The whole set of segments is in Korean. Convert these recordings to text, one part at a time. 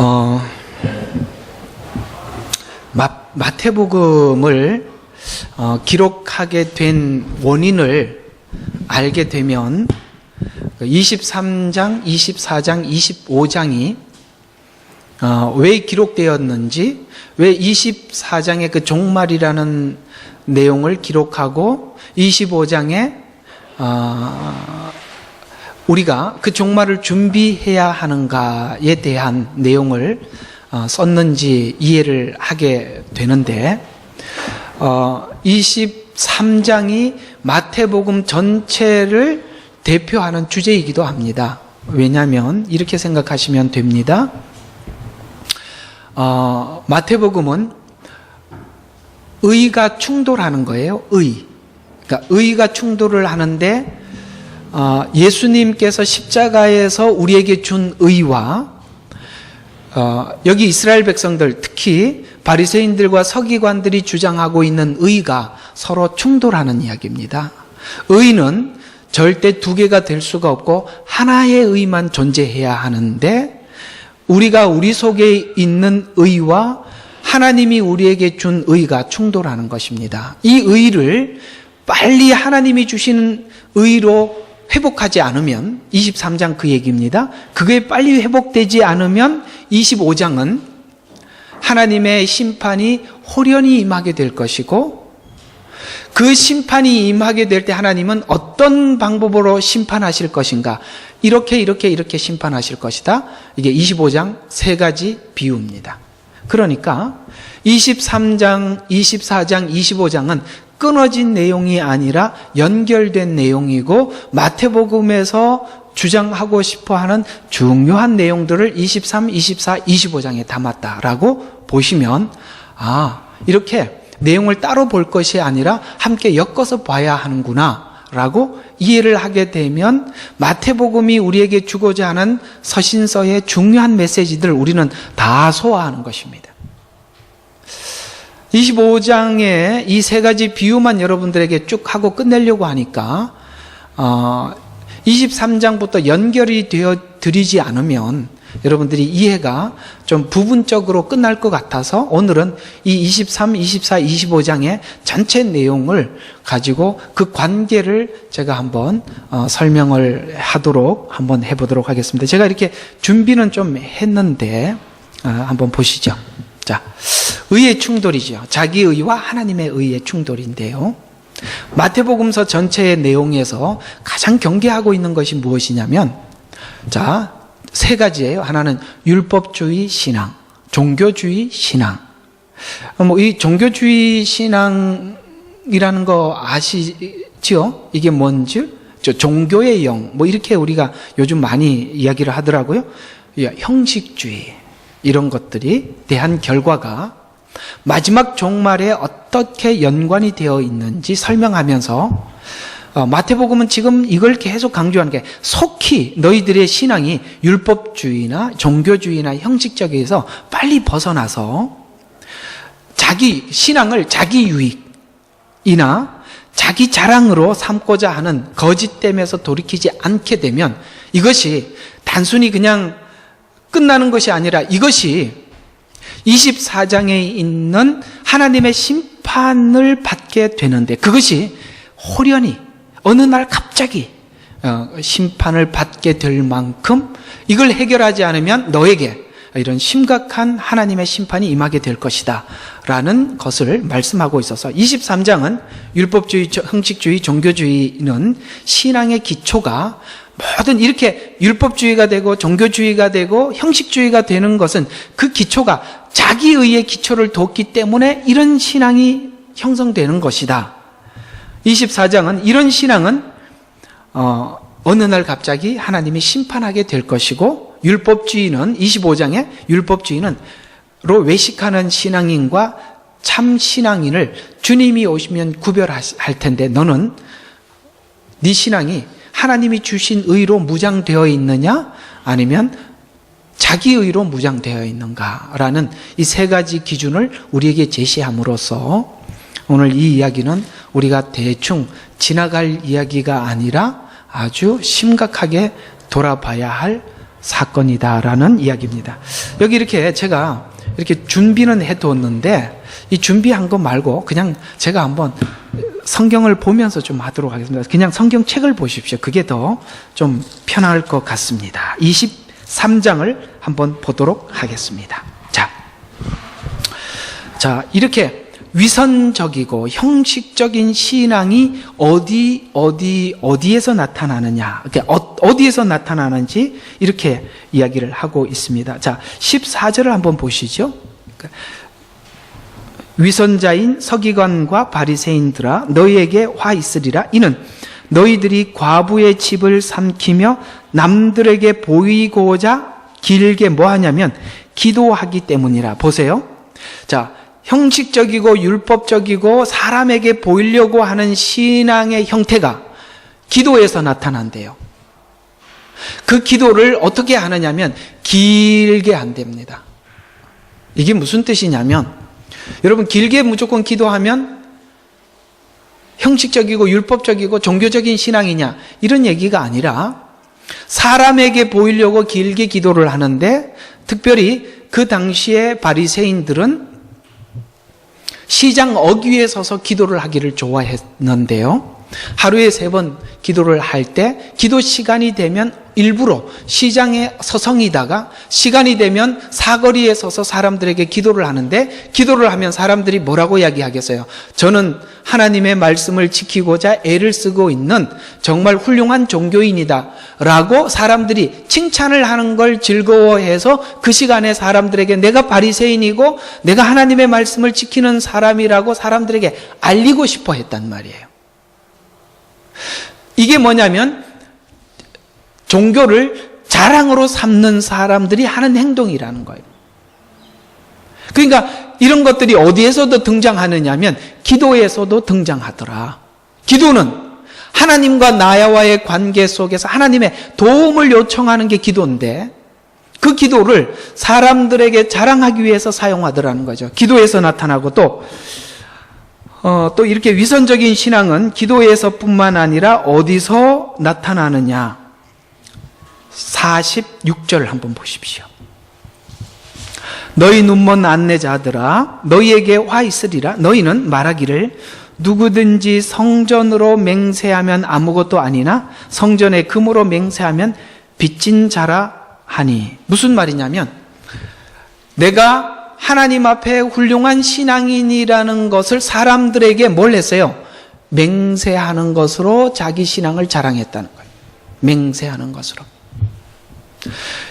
어, 마태복음을 기록하게 된 원인을 알게 되면 23장, 24장, 25장이 왜 기록되었는지, 왜 24장의 그 종말이라는 내용을 기록하고 25장에 우리가 그 종말을 준비해야 하는가에 대한 내용을 썼는지 이해를 하게 되는데, 23장이 마태복음 전체를 대표하는 주제이기도 합니다. 왜냐하면 이렇게 생각하시면 됩니다. 마태복음은 의가 충돌하는 거예요. 그러니까 의가 충돌을 하는데, 예수님께서 십자가에서 우리에게 준 의와 여기 이스라엘 백성들, 특히 바리새인들과 서기관들이 주장하고 있는 의가 서로 충돌하는 이야기입니다. 의는 절대 두 개가 될 수가 없고 하나의 의만 존재해야 하는데, 우리가 우리 속에 있는 의와 하나님이 우리에게 준 의가 충돌하는 것입니다. 이 의를 빨리 하나님이 주시는 의로 회복하지 않으면, 23장 그 얘기입니다. 그게 빨리 회복되지 않으면 25장은 하나님의 심판이 호련히 임하게 될 것이고, 그 심판이 임하게 될 때 하나님은 어떤 방법으로 심판하실 것인가, 이렇게 심판하실 것이다. 이게 25장 세 가지 비유입니다. 그러니까 23장, 24장, 25장은 끊어진 내용이 아니라 연결된 내용이고, 마태복음에서 주장하고 싶어하는 중요한 내용들을 23, 24, 25장에 담았다라고 보시면, 이렇게 내용을 따로 볼 것이 아니라 함께 엮어서 봐야 하는구나 라고 이해를 하게 되면, 마태복음이 우리에게 주고자 하는 서신서의 중요한 메시지들 우리는 다 소화하는 것입니다. 25장의 이 세 가지 비유만 여러분들에게 쭉 하고 끝내려고 하니까 23장부터 연결이 되어 드리지 않으면 여러분들이 이해가 좀 부분적으로 끝날 것 같아서, 오늘은 이 23, 24, 25장의 전체 내용을 가지고 그 관계를 제가 한번 설명을 하도록 한번 해보도록 하겠습니다. 제가 이렇게 준비는 좀 했는데 한번 보시죠. 자, 의의 충돌이죠. 자기 의와 하나님의 의의 충돌인데요, 마태복음서 전체의 내용에서 가장 경계하고 있는 것이 무엇이냐면, 자, 세 가지예요. 하나는 율법주의 신앙, 종교주의 신앙. 이 종교주의 신앙이라는 거 아시죠? 이게 뭔지? 종교의 영, 이렇게 우리가 요즘 많이 이야기를 하더라고요. 형식주의, 이런 것들이 대한 결과가 마지막 종말에 어떻게 연관이 되어 있는지 설명하면서, 마태복음은 지금 이걸 계속 강조하는 게, 속히 너희들의 신앙이 율법주의나 종교주의나 형식적에서 빨리 벗어나서 자기 신앙을 자기 유익이나 자기 자랑으로 삼고자 하는 거짓됨에서 돌이키지 않게 되면, 이것이 단순히 그냥 끝나는 것이 아니라 이것이 24장에 있는 하나님의 심판을 받게 되는데, 그것이 호련히 어느 날 갑자기 심판을 받게 될 만큼 이걸 해결하지 않으면 너에게 이런 심각한 하나님의 심판이 임하게 될 것이다 라는 것을 말씀하고 있어서, 23장은 율법주의, 형식주의, 종교주의는 신앙의 기초가 모든 이렇게 율법주의가 되고 종교주의가 되고 형식주의가 되는 것은 그 기초가 자기의의 기초를 뒀기 때문에 이런 신앙이 형성되는 것이다. 24장은 이런 신앙은 어느 날 갑자기 하나님이 심판하게 될 것이고, 율법주의는 25장에 율법주의는 로 외식하는 신앙인과 참 신앙인을 주님이 오시면 구별할 텐데, 너는 네 신앙이 하나님이 주신 의로 무장되어 있느냐, 아니면 자기 의로 무장되어 있는가라는 이 세 가지 기준을 우리에게 제시함으로써, 오늘 이 이야기는 우리가 대충 지나갈 이야기가 아니라 아주 심각하게 돌아봐야 할 사건이다라는 이야기입니다. 여기 이렇게 제가 이렇게 준비는 해뒀는데 이 준비한 거 말고 그냥 제가 한번 성경을 보면서 좀 하도록 하겠습니다. 그냥 성경책을 보십시오. 그게 더 좀 편할 것 같습니다. 23장을 한번 보도록 하겠습니다. 자, 이렇게 위선적이고 형식적인 신앙이 어디에서 나타나느냐, 어디에서 나타나는지 이렇게 이야기를 하고 있습니다. 자, 14절을 한번 보시죠. 위선자인 서기관과 바리새인들아, 너희에게 화 있으리라. 이는 너희들이 과부의 집을 삼키며 남들에게 보이고자 길게 뭐 하냐면 기도하기 때문이라. 보세요. 자, 형식적이고 율법적이고 사람에게 보이려고 하는 신앙의 형태가 기도에서 나타난대요. 그 기도를 어떻게 하느냐면 길게 한답니다. 이게 무슨 뜻이냐면, 여러분, 길게 무조건 기도하면 형식적이고 율법적이고 종교적인 신앙이냐, 이런 얘기가 아니라 사람에게 보이려고 길게 기도를 하는데, 특별히 그 당시에 바리새인들은 시장 어귀에 서서 기도를 하기를 좋아했는데요. 하루에 3번 기도를 할 때 기도 시간이 되면 일부러 시장에 서성이다가 시간이 되면 사거리에 서서 사람들에게 기도를 하는데, 기도를 하면 사람들이 뭐라고 이야기하겠어요? 저는 하나님의 말씀을 지키고자 애를 쓰고 있는 정말 훌륭한 종교인이다 라고 사람들이 칭찬을 하는 걸 즐거워해서 그 시간에 사람들에게 내가 바리새인이고 내가 하나님의 말씀을 지키는 사람이라고 사람들에게 알리고 싶어 했단 말이에요. 이게 뭐냐면 종교를 자랑으로 삼는 사람들이 하는 행동이라는 거예요. 그러니까 이런 것들이 어디에서도 등장하느냐면 기도에서도 등장하더라. 기도는 하나님과 나와의 관계 속에서 하나님의 도움을 요청하는 게 기도인데, 그 기도를 사람들에게 자랑하기 위해서 사용하더라는 거죠. 기도에서 나타나고 또 이렇게 위선적인 신앙은 기도에서뿐만 아니라 어디서 나타나느냐. 46절 한번 보십시오. 너희 눈먼 안내자들아, 너희에게 화 있으리라. 너희는 말하기를 누구든지 성전으로 맹세하면 아무것도 아니나 성전의 금으로 맹세하면 빚진 자라 하니. 무슨 말이냐면, 내가 하나님 앞에 훌륭한 신앙인이라는 것을 사람들에게 뭘 했어요? 맹세하는 것으로 자기 신앙을 자랑했다는 거예요. 맹세하는 것으로.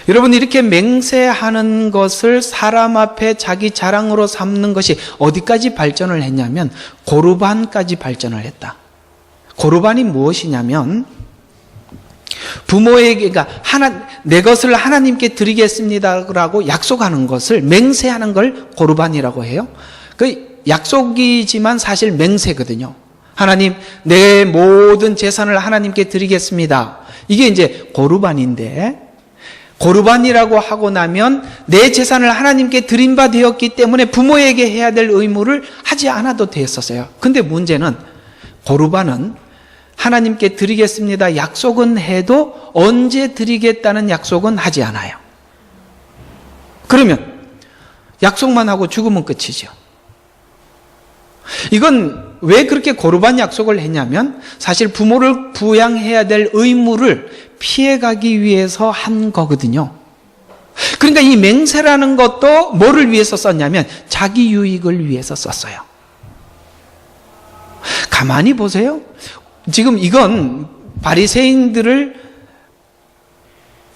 여러분, 이렇게 맹세하는 것을 사람 앞에 자기 자랑으로 삼는 것이 어디까지 발전을 했냐면 고르반까지 발전을 했다. 고르반이 무엇이냐면, 부모에게, 내 것을 하나님께 드리겠습니다라고 약속하는 것을, 맹세하는 걸 고르반이라고 해요. 그 약속이지만 사실 맹세거든요. 하나님, 내 모든 재산을 하나님께 드리겠습니다. 이게 이제 고르반인데, 고르반이라고 하고 나면 내 재산을 하나님께 드린 바 되었기 때문에 부모에게 해야 될 의무를 하지 않아도 됐었어요. 근데 문제는 고르반은 하나님께 드리겠습니다 약속은 해도 언제 드리겠다는 약속은 하지 않아요. 그러면 약속만 하고 죽으면 끝이죠. 이건 왜 그렇게 고르반 약속을 했냐면 사실 부모를 부양해야 될 의무를 피해가기 위해서 한 거거든요. 그러니까 이 맹세라는 것도 뭐를 위해서 썼냐면 자기 유익을 위해서 썼어요. 가만히 보세요. 지금 이건 바리새인들을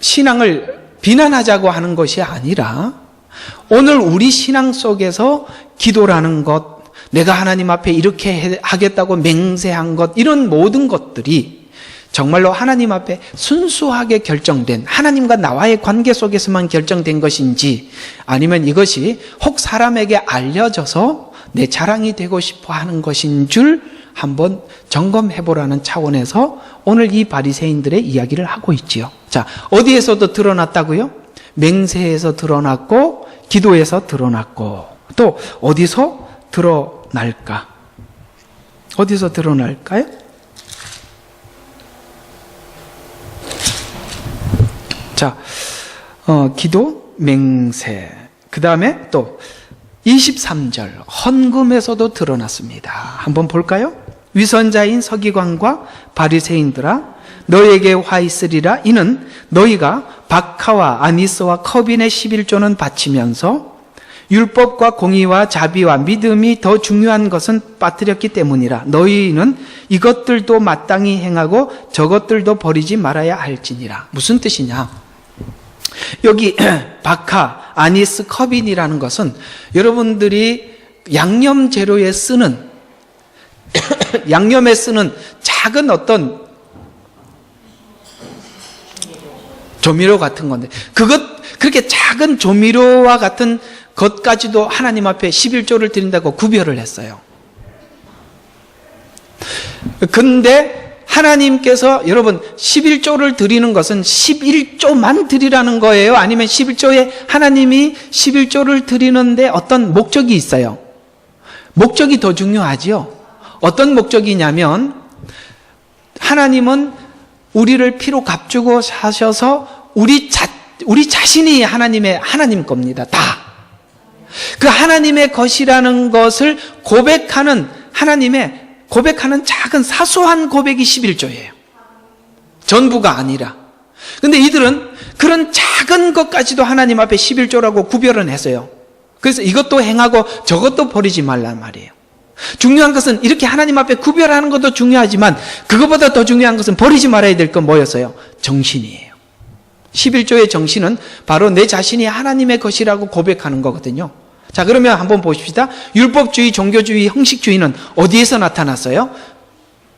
신앙을 비난하자고 하는 것이 아니라 오늘 우리 신앙 속에서 기도라는 것, 내가 하나님 앞에 이렇게 하겠다고 맹세한 것, 이런 모든 것들이 정말로 하나님 앞에 순수하게 결정된, 하나님과 나와의 관계 속에서만 결정된 것인지, 아니면 이것이 혹 사람에게 알려져서 내 자랑이 되고 싶어 하는 것인 줄 한번 점검해 보라는 차원에서 오늘 이 바리새인들의 이야기를 하고 있지요. 자, 어디에서도 드러났다고요? 맹세에서 드러났고, 기도에서 드러났고, 또 어디서 드러날까? 어디서 드러날까요? 자, 기도, 맹세. 그 다음에 또 23절 헌금에서도 드러났습니다. 한번 볼까요? 위선자인 서기관과 바리새인들아 너희에게 화 있으리라. 이는 너희가 박하와 아니스와 커빈의 11조는 바치면서 율법과 공의와 자비와 믿음이 더 중요한 것은 빠뜨렸기 때문이라. 너희는 이것들도 마땅히 행하고 저것들도 버리지 말아야 할지니라. 무슨 뜻이냐? 여기 박하, 아니스, 커빈이라는 것은 여러분들이 양념 재료에 쓰는 양념에 쓰는 작은 어떤 조미료 같은 건데, 그렇게 작은 조미료와 같은 것까지도 하나님 앞에 11조를 드린다고 구별을 했어요. 근데 하나님께서 여러분 11조를 드리는 것은 11조만 드리라는 거예요? 아니면 11조에 하나님이 11조를 드리는데 어떤 목적이 있어요? 목적이 더 중요하지요. 어떤 목적이냐면 하나님은 우리를 피로 값주고 사셔서 우리 자신이 하나님 겁니다. 다. 그 하나님의 것이라는 것을 고백하는 작은 사소한 고백이 11조예요. 전부가 아니라. 근데 이들은 그런 작은 것까지도 하나님 앞에 11조라고 구별은 했어요. 그래서 이것도 행하고 저것도 버리지 말란 말이에요. 중요한 것은 이렇게 하나님 앞에 구별하는 것도 중요하지만 그것보다 더 중요한 것은 버리지 말아야 될 건 뭐였어요? 정신이에요. 11조의 정신은 바로 내 자신이 하나님의 것이라고 고백하는 거거든요. 자, 그러면 한번 보십시다. 율법주의, 종교주의, 형식주의는 어디에서 나타났어요?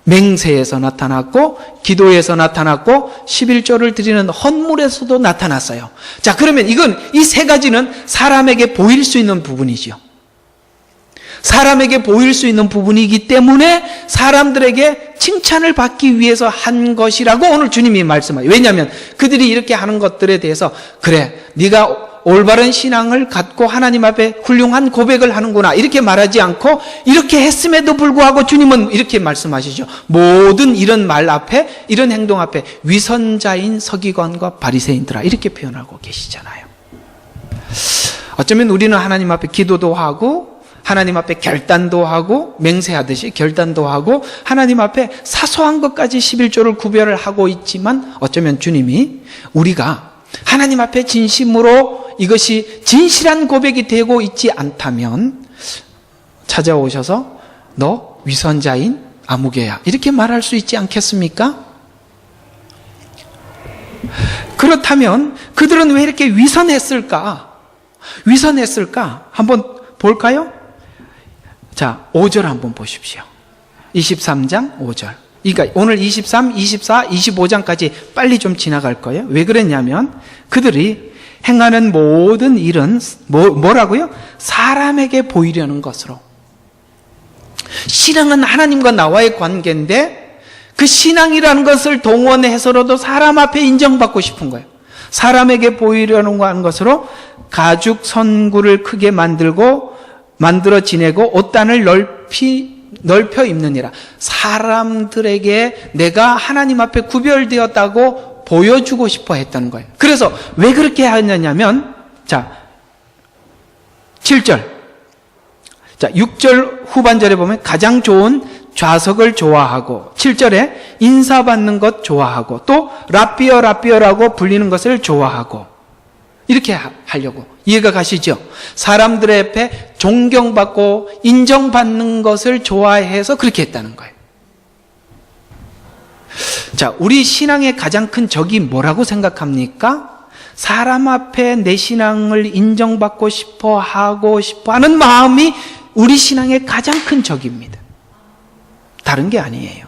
맹세에서 나타났고, 기도에서 나타났고, 11조를 드리는 헌물에서도 나타났어요. 자, 그러면 이 세 가지는 사람에게 보일 수 있는 부분이죠. 사람에게 보일 수 있는 부분이기 때문에 사람들에게 칭찬을 받기 위해서 한 것이라고 오늘 주님이 말씀하세요. 왜냐하면 그들이 이렇게 하는 것들에 대해서 그래, 네가 올바른 신앙을 갖고 하나님 앞에 훌륭한 고백을 하는구나 이렇게 말하지 않고 이렇게 했음에도 불구하고 주님은 이렇게 말씀하시죠. 모든 이런 말 앞에, 이런 행동 앞에 위선자인 서기관과 바리새인들아 이렇게 표현하고 계시잖아요. 어쩌면 우리는 하나님 앞에 기도도 하고 하나님 앞에 결단도 하고 맹세하듯이 결단도 하고 하나님 앞에 사소한 것까지 11조를 구별을 하고 있지만 어쩌면 주님이 우리가 하나님 앞에 진심으로 이것이 진실한 고백이 되고 있지 않다면 찾아오셔서 너 위선자인 아무개야 이렇게 말할 수 있지 않겠습니까? 그렇다면 그들은 왜 이렇게 위선했을까? 한번 볼까요? 자, 5절 한번 보십시오. 23장 5절. 그러니까 오늘 23, 24, 25장까지 빨리 좀 지나갈 거예요. 왜 그랬냐면 그들이 행하는 모든 일은 뭐라고요? 사람에게 보이려는 것으로. 신앙은 하나님과 나와의 관계인데 그 신앙이라는 것을 동원해서라도 사람 앞에 인정받고 싶은 거예요. 사람에게 보이려는 것으로 가죽 선구를 크게 만들어 지내고 옷단을 넓혀 입느니라. 사람들에게 내가 하나님 앞에 구별되었다고 보여주고 싶어 했다는 거예요. 그래서 왜 그렇게 하느냐면 자 7절 자 6절 후반절에 보면 가장 좋은 좌석을 좋아하고 7절에 인사받는 것 좋아하고 또 라삐어라고 불리는 것을 좋아하고 이렇게 하려고. 이해가 가시죠? 사람들의 앞에 존경받고 인정받는 것을 좋아해서 그렇게 했다는 거예요. 자, 우리 신앙의 가장 큰 적이 뭐라고 생각합니까? 사람 앞에 내 신앙을 인정받고 싶어 하는 마음이 우리 신앙의 가장 큰 적입니다. 다른 게 아니에요.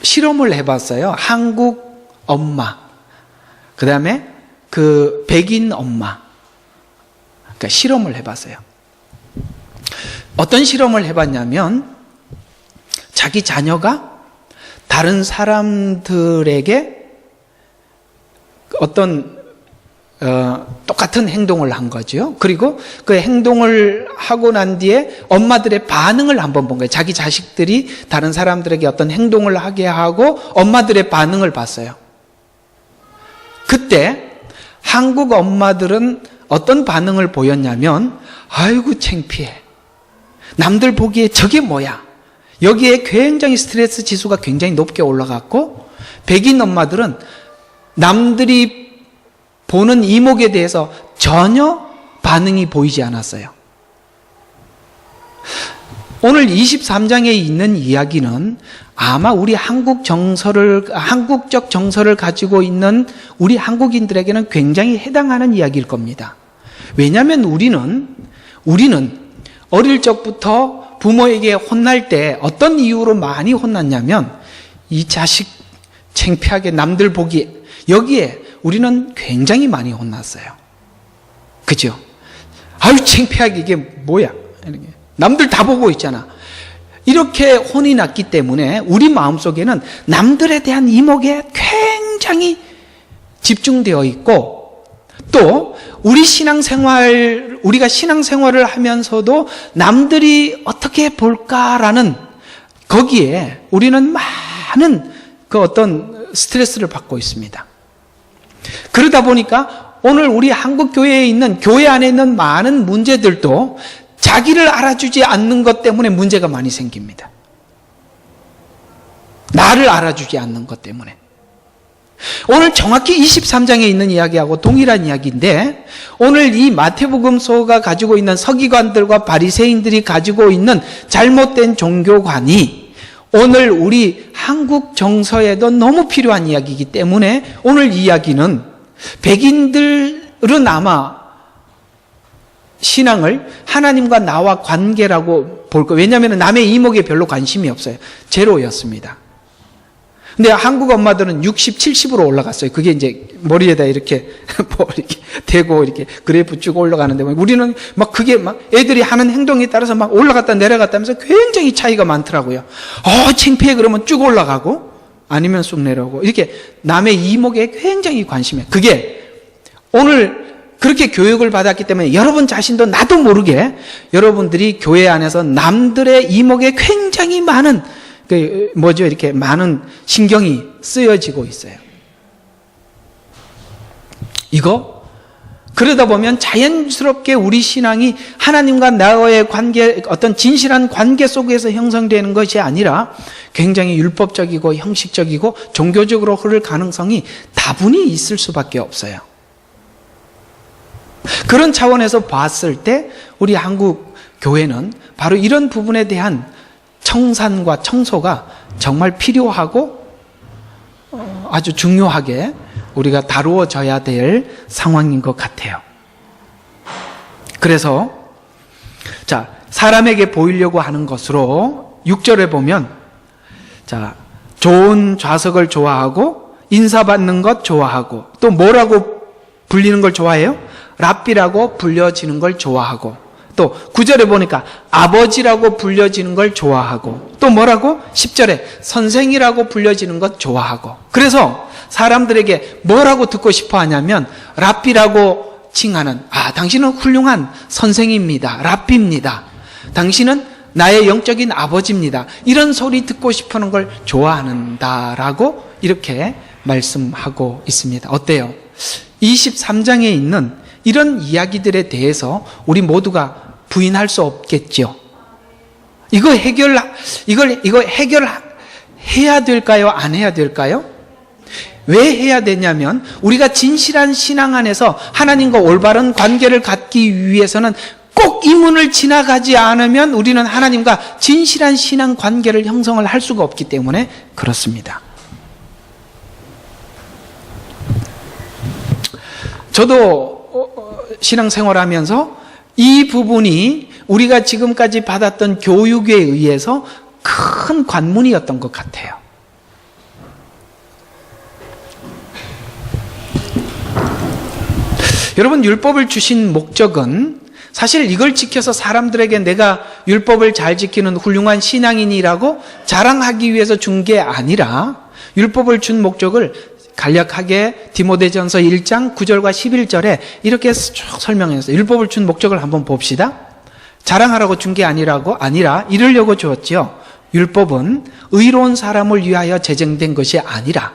실험을 해봤어요. 한국 엄마, 그 다음에 그 백인 엄마. 그러니까 실험을 해봤어요. 어떤 실험을 해봤냐면 자기 자녀가 다른 사람들에게 어떤 똑같은 행동을 한 거죠. 그리고 그 행동을 하고 난 뒤에 엄마들의 반응을 한번 본 거예요. 자기 자식들이 다른 사람들에게 어떤 행동을 하게 하고 엄마들의 반응을 봤어요. 그때 한국 엄마들은 어떤 반응을 보였냐면, 아이고 창피해, 남들 보기에 저게 뭐야, 여기에 굉장히 스트레스 지수가 굉장히 높게 올라갔고, 백인 엄마들은 남들이 보는 이목에 대해서 전혀 반응이 보이지 않았어요. 오늘 23장에 있는 이야기는 아마 우리 한국적 정서를 가지고 있는 우리 한국인들에게는 굉장히 해당하는 이야기일 겁니다. 왜냐하면 우리는 어릴 적부터 부모에게 혼날 때 어떤 이유로 많이 혼났냐면, 이 자식 창피하게 남들 보기에, 여기에 우리는 굉장히 많이 혼났어요. 그죠? 아유 창피하게, 이게 뭐야, 남들 다 보고 있잖아. 이렇게 혼이 났기 때문에 우리 마음속에는 남들에 대한 이목에 굉장히 집중되어 있고, 또 우리가 신앙생활을 하면서도 남들이 어떻게 볼까라는, 거기에 우리는 많은 그 어떤 스트레스를 받고 있습니다. 그러다 보니까 오늘 우리 한국 교회에 있는, 교회 안에 있는 많은 문제들도 자기를 알아주지 않는 것 때문에 문제가 많이 생깁니다. 나를 알아주지 않는 것 때문에. 오늘 정확히 23장에 있는 이야기하고 동일한 이야기인데, 오늘 이 마태복음서가 가지고 있는 서기관들과 바리새인들이 가지고 있는 잘못된 종교관이 오늘 우리 한국 정서에도 너무 필요한 이야기이기 때문에, 오늘 이야기는 백인들은 아마 신앙을 하나님과 나와 관계라고 볼 거예요. 왜냐하면 남의 이목에 별로 관심이 없어요. 제로였습니다. 근데 한국 엄마들은 60, 70으로 올라갔어요. 그게 이제 머리에다 이렇게 대고 이렇게 그래프 쭉 올라가는데, 우리는 막 그게 막 애들이 하는 행동에 따라서 막 올라갔다 내려갔다 하면서 굉장히 차이가 많더라고요. 창피해 그러면 쭉 올라가고, 아니면 쑥 내려오고, 이렇게 남의 이목에 굉장히 관심해. 그게 오늘 그렇게 교육을 받았기 때문에 여러분 자신도 나도 모르게 여러분들이 교회 안에서 남들의 이목에 굉장히 많은 이렇게 많은 신경이 쓰여지고 있어요. 이거 그러다 보면 자연스럽게 우리 신앙이 하나님과 나와의 관계, 어떤 진실한 관계 속에서 형성되는 것이 아니라 굉장히 율법적이고 형식적이고 종교적으로 흐를 가능성이 다분히 있을 수밖에 없어요. 그런 차원에서 봤을 때 우리 한국 교회는 바로 이런 부분에 대한 청산과 청소가 정말 필요하고 아주 중요하게 우리가 다루어져야 될 상황인 것 같아요. 그래서 사람에게 보이려고 하는 것으로 6절에 보면, 좋은 좌석을 좋아하고 인사받는 것 좋아하고, 또 뭐라고 불리는 걸 좋아해요? 랍비라고 불려지는 걸 좋아하고, 또 9절에 보니까 아버지라고 불려지는 걸 좋아하고, 또 뭐라고? 10절에 선생이라고 불려지는 것 좋아하고. 그래서 사람들에게 뭐라고 듣고 싶어 하냐면, 랍비라고 칭하는, 당신은 훌륭한 선생입니다, 랍비입니다, 당신은 나의 영적인 아버지입니다, 이런 소리 듣고 싶어하는 걸 좋아한다라고 이렇게 말씀하고 있습니다. 어때요? 23장에 있는 이런 이야기들에 대해서 우리 모두가 부인할 수 없겠죠. 이거 해결해야 될까요? 안 해야 될까요? 왜 해야 되냐면, 우리가 진실한 신앙 안에서 하나님과 올바른 관계를 갖기 위해서는 꼭 이 문을 지나가지 않으면 우리는 하나님과 진실한 신앙 관계를 형성을 할 수가 없기 때문에 그렇습니다. 저도 신앙생활하면서 이 부분이 우리가 지금까지 받았던 교육에 의해서 큰 관문이었던 것 같아요. 여러분, 율법을 주신 목적은 사실 이걸 지켜서 사람들에게 내가 율법을 잘 지키는 훌륭한 신앙인이라고 자랑하기 위해서 준 게 아니라, 율법을 준 목적을 간략하게 디모데전서 1장 9절과 11절에 이렇게 쭉 설명했어요. 율법을 준 목적을 한번 봅시다. 자랑하라고 준 게 아니라 이루려고 주었지요. 율법은 의로운 사람을 위하여 제정된 것이 아니라,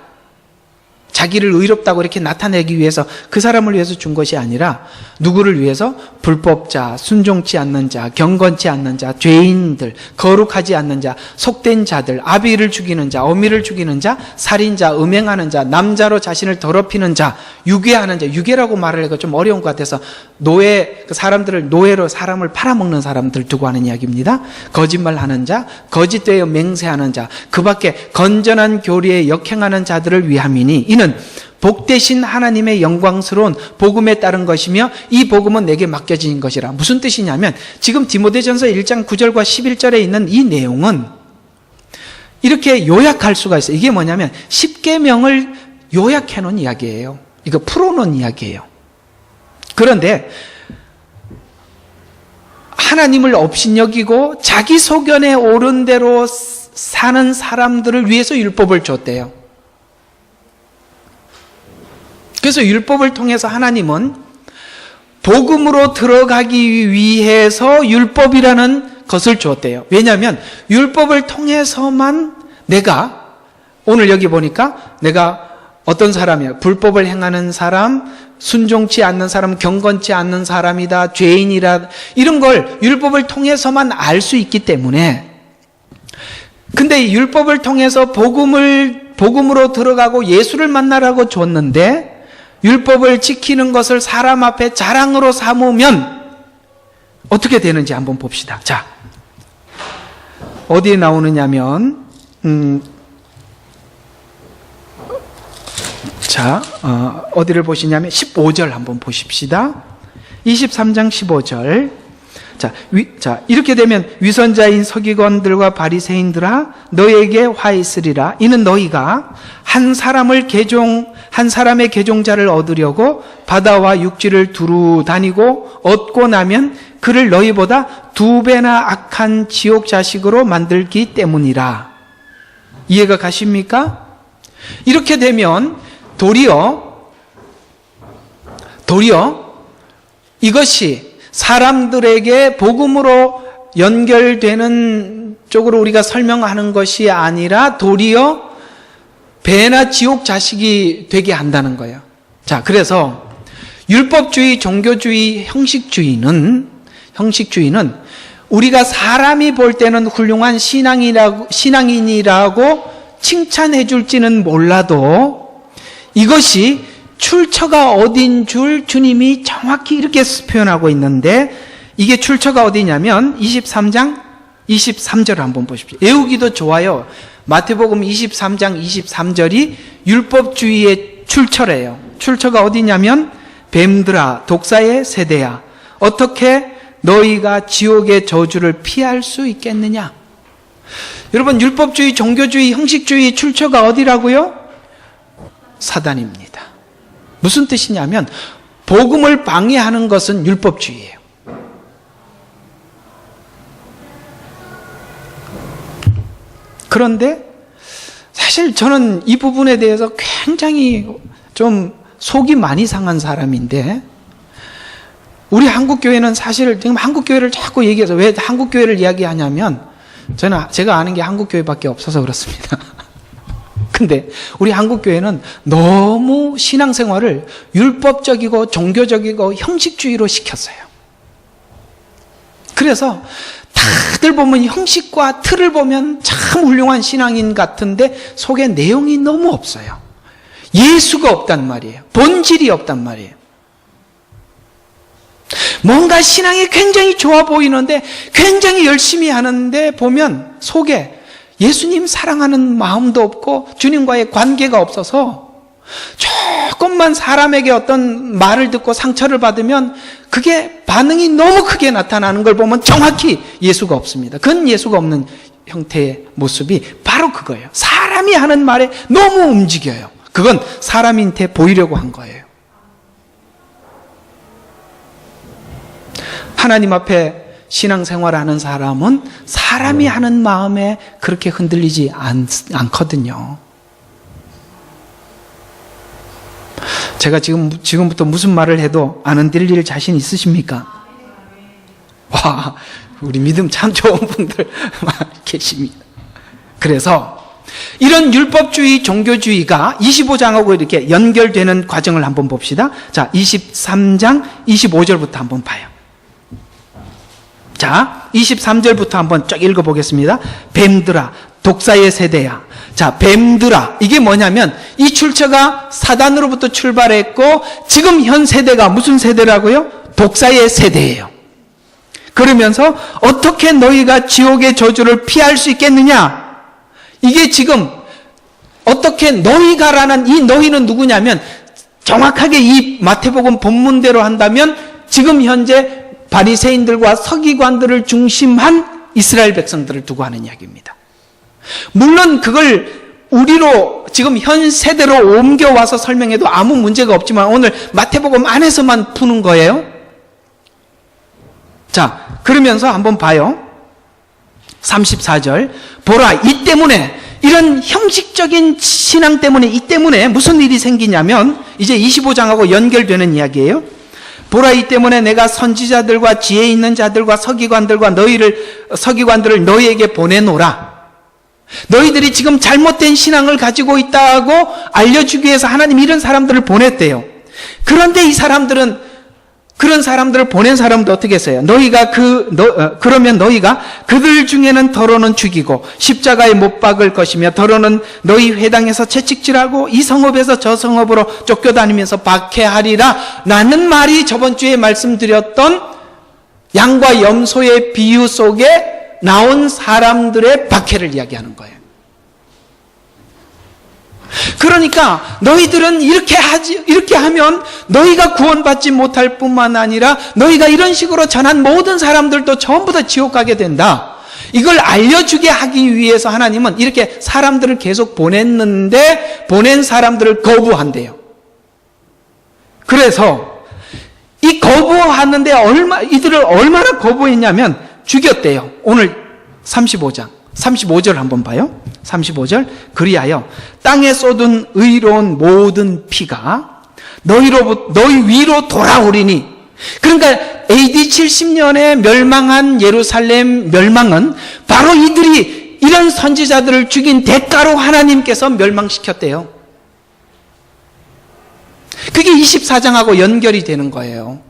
자기를 의롭다고 이렇게 나타내기 위해서 그 사람을 위해서 준 것이 아니라 누구를 위해서? 불법자, 순종치 않는 자, 경건치 않는 자, 죄인들, 거룩하지 않는 자, 속된 자들, 아비를 죽이는 자, 어미를 죽이는 자, 살인자, 음행하는 자, 남자로 자신을 더럽히는 자, 유괴하는 자. 유괴라고 말을 하기가 좀 어려운 것 같아서 노예, 사람들을 노예로 사람을 팔아먹는 사람들 두고 하는 이야기입니다. 거짓말하는 자, 거짓되어 맹세하는 자, 그 밖에 건전한 교리에 역행하는 자들을 위함이니 이는 복되신 하나님의 영광스러운 복음에 따른 것이며 이 복음은 내게 맡겨진 것이라. 무슨 뜻이냐면 지금 디모데전서 1장 9절과 11절에 있는 이 내용은 이렇게 요약할 수가 있어요. 이게 뭐냐면 10계명을 요약해 놓은 이야기예요. 이거 풀어놓은 이야기예요. 그런데 하나님을 업신여기고 자기 소견에 옳은 대로 사는 사람들을 위해서 율법을 줬대요. 그래서 율법을 통해서 하나님은 복음으로 들어가기 위해서 율법이라는 것을 주었대요. 왜냐하면 율법을 통해서만 내가, 오늘 여기 보니까 내가 어떤 사람이야? 불법을 행하는 사람, 순종치 않는 사람, 경건치 않는 사람이다, 죄인이라, 이런 걸 율법을 통해서만 알 수 있기 때문에. 근데 율법을 통해서 복음으로 들어가고 예수를 만나라고 줬는데 율법을 지키는 것을 사람 앞에 자랑으로 삼으면 어떻게 되는지 한번 봅시다. 자, 어디에 나오느냐면 어디를 보시냐면 15절 한번 보십시다. 23장 15절. 자, 이렇게 되면 위선자인 서기관들과 바리새인들아 너에게 화 있으리라. 이는 너희가 한 사람의 계종자를 얻으려고 바다와 육지를 두루 다니고 얻고 나면 그를 너희보다 2배나 악한 지옥 자식으로 만들기 때문이라. 이해가 가십니까? 이렇게 되면 도리어 이것이 사람들에게 복음으로 연결되는 쪽으로 우리가 설명하는 것이 아니라 도리어 배나 지옥 자식이 되게 한다는 거예요. 자, 그래서 율법주의, 종교주의, 형식주의는 우리가 사람이 볼 때는 훌륭한 신앙인이라고 칭찬해 줄지는 몰라도 이것이 출처가 어딘 줄 주님이 정확히 이렇게 표현하고 있는데, 이게 출처가 어디냐면 23장 23절을 한번 보십시오. 외우기도 좋아요. 마태복음 23장 23절이 율법주의의 출처래요. 출처가 어디냐면 뱀들아 독사의 세대야 어떻게 너희가 지옥의 저주를 피할 수 있겠느냐. 여러분, 율법주의, 종교주의, 형식주의 출처가 어디라고요? 사단입니다. 무슨 뜻이냐면 복음을 방해하는 것은 율법주의예요. 그런데 사실 저는 이 부분에 대해서 굉장히 좀 속이 많이 상한 사람인데, 우리 한국교회는 사실 지금 한국교회를 자꾸 얘기해서, 왜 한국교회를 이야기하냐면 제가 아는 게 한국교회밖에 없어서 그렇습니다. 근데 우리 한국교회는 너무 신앙생활을 율법적이고 종교적이고 형식주의로 시켰어요. 그래서 다들 보면 형식과 틀을 보면 참 훌륭한 신앙인 같은데 속에 내용이 너무 없어요. 예수가 없단 말이에요. 본질이 없단 말이에요. 뭔가 신앙이 굉장히 좋아 보이는데, 굉장히 열심히 하는데 보면 속에 예수님 사랑하는 마음도 없고 주님과의 관계가 없어서, 조금만 사람에게 어떤 말을 듣고 상처를 받으면 그게 반응이 너무 크게 나타나는 걸 보면 정확히 예수가 없습니다. 그건 예수가 없는 형태의 모습이 바로 그거예요. 사람이 하는 말에 너무 움직여요. 그건 사람한테 보이려고 한 거예요. 하나님 앞에 신앙생활하는 사람은 사람이 하는 마음에 그렇게 흔들리지 않거든요. 제가 지금부터 무슨 말을 해도 안 흔들릴 자신 있으십니까? 와, 우리 믿음 참 좋은 분들 계십니다. 그래서 이런 율법주의, 종교주의가 25장하고 이렇게 연결되는 과정을 한번 봅시다. 자, 23장 25절부터 한번 봐요. 자, 23절부터 한번 쫙 읽어보겠습니다. 뱀들아, 독사의 세대야. 자, 뱀들아. 이게 뭐냐면 이 출처가 사단으로부터 출발했고 지금 현 세대가 무슨 세대라고요? 독사의 세대예요. 그러면서 어떻게 너희가 지옥의 저주를 피할 수 있겠느냐? 이게 지금 어떻게 너희가라는 이 너희는 누구냐면 정확하게 이 마태복음 본문대로 한다면 지금 현재 바리새인들과 서기관들을 중심한 이스라엘 백성들을 두고 하는 이야기입니다. 물론 그걸 우리로 지금 현 세대로 옮겨와서 설명해도 아무 문제가 없지만 오늘 마태복음 안에서만 푸는 거예요. 자, 그러면서 한번 봐요. 34절. 보라, 이 때문에, 이런 형식적인 신앙 때문에, 이 때문에 무슨 일이 생기냐면 이제 25장하고 연결되는 이야기예요. 보라, 이 때문에 내가 선지자들과 지혜 있는 자들과 서기관들을 너희에게 보내노라. 너희들이 지금 잘못된 신앙을 가지고 있다고 알려주기 위해서 하나님이 이런 사람들을 보냈대요. 그런데 이 사람들은 그런 사람들을 보낸 사람도 어떻게 했어요? 그러면 너희가 그들 중에는 더러는 죽이고 십자가에 못 박을 것이며 더러는 너희 회당에서 채찍질하고 이 성읍에서 저 성읍으로 쫓겨다니면서 박해하리라. 라는 말이 저번 주에 말씀드렸던 양과 염소의 비유 속에 나온 사람들의 박해를 이야기하는 거예요. 그러니까 너희들은 이렇게 하면 너희가 구원받지 못할 뿐만 아니라 너희가 이런 식으로 전한 모든 사람들도 전부 다 지옥 가게 된다. 이걸 알려주게 하기 위해서 하나님은 이렇게 사람들을 계속 보냈는데 보낸 사람들을 거부한대요. 그래서 이 거부하는데 이들을 얼마나 거부했냐면 죽였대요. 오늘 35절 한번 봐요. 35절. 그리하여 땅에 쏟은 의로운 모든 피가 너희 위로 돌아오리니. 그러니까 AD 70년에 멸망한 예루살렘 멸망은 바로 이들이 이런 선지자들을 죽인 대가로 하나님께서 멸망시켰대요. 그게 24장하고 연결이 되는 거예요.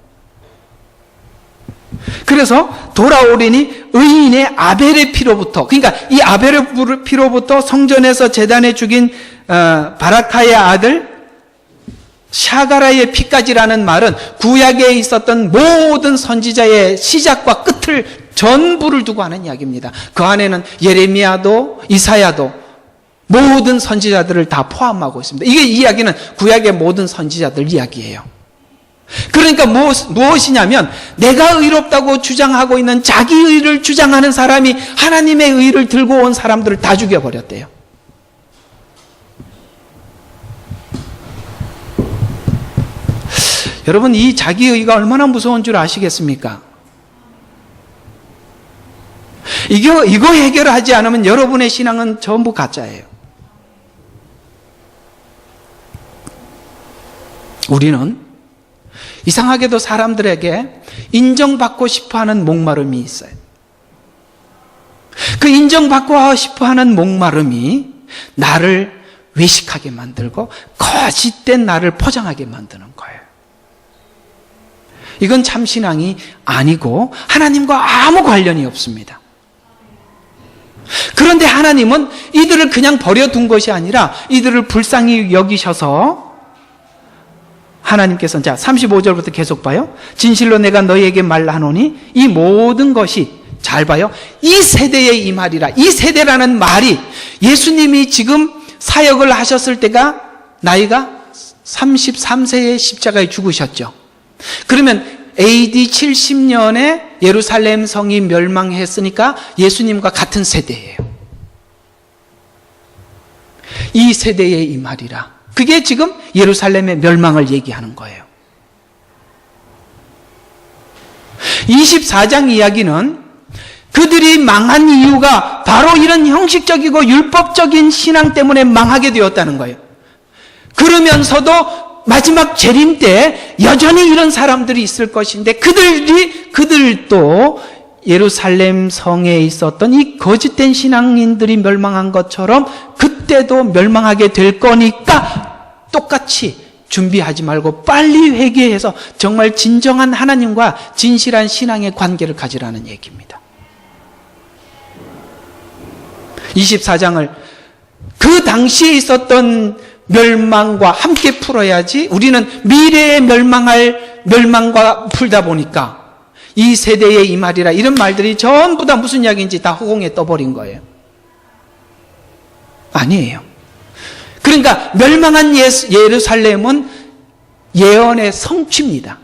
그래서 돌아오리니 의인의 아벨의 피로부터, 그러니까 이 아벨의 피로부터 성전에서 제단에 죽인 바라카의 아들 샤가라의 피까지라는 말은 구약에 있었던 모든 선지자의 시작과 끝을 전부를 두고 하는 이야기입니다. 그 안에는 예레미야도 이사야도 모든 선지자들을 다 포함하고 있습니다. 이게 이 이야기는 구약의 모든 선지자들 이야기예요. 그러니까 무엇이냐면 내가 의롭다고 주장하고 있는 자기 의를 주장하는 사람이 하나님의 의를 들고 온 사람들을 다 죽여버렸대요. 여러분, 이 자기 의가 얼마나 무서운 줄 아시겠습니까? 이거 해결하지 않으면 여러분의 신앙은 전부 가짜예요. 우리는 이상하게도 사람들에게 인정받고 싶어하는 목마름이 있어요. 그 인정받고 싶어하는 목마름이 나를 외식하게 만들고 거짓된 나를 포장하게 만드는 거예요. 이건 참 신앙이 아니고 하나님과 아무 관련이 없습니다. 그런데 하나님은 이들을 그냥 버려둔 것이 아니라 이들을 불쌍히 여기셔서 하나님께서는, 자, 35절부터 계속 봐요. 진실로 내가 너희에게 말하노니 이 모든 것이, 잘 봐요, 이 세대의 이 말이라. 이 세대라는 말이 예수님이 지금 사역을 하셨을 때가 나이가 33세에 십자가에 죽으셨죠. 그러면 AD 70년에 예루살렘 성이 멸망했으니까 예수님과 같은 세대예요. 이 세대의 이 말이라. 그게 지금 예루살렘의 멸망을 얘기하는 거예요. 24장 이야기는 그들이 망한 이유가 바로 이런 형식적이고 율법적인 신앙 때문에 망하게 되었다는 거예요. 그러면서도 마지막 재림 때 여전히 이런 사람들이 있을 것인데 그들도 예루살렘 성에 있었던 이 거짓된 신앙인들이 멸망한 것처럼 그때도 멸망하게 될 거니까 똑같이 준비하지 말고 빨리 회개해서 정말 진정한 하나님과 진실한 신앙의 관계를 가지라는 얘기입니다. 24장을 그 당시에 있었던 멸망과 함께 풀어야지 우리는 미래에 멸망과 풀다 보니까 이 세대에 임하리라 이런 말들이 전부 다 무슨 이야기인지 다 허공에 떠버린 거예요. 아니에요. 그러니까 멸망한 예루살렘은 예언의 성취입니다.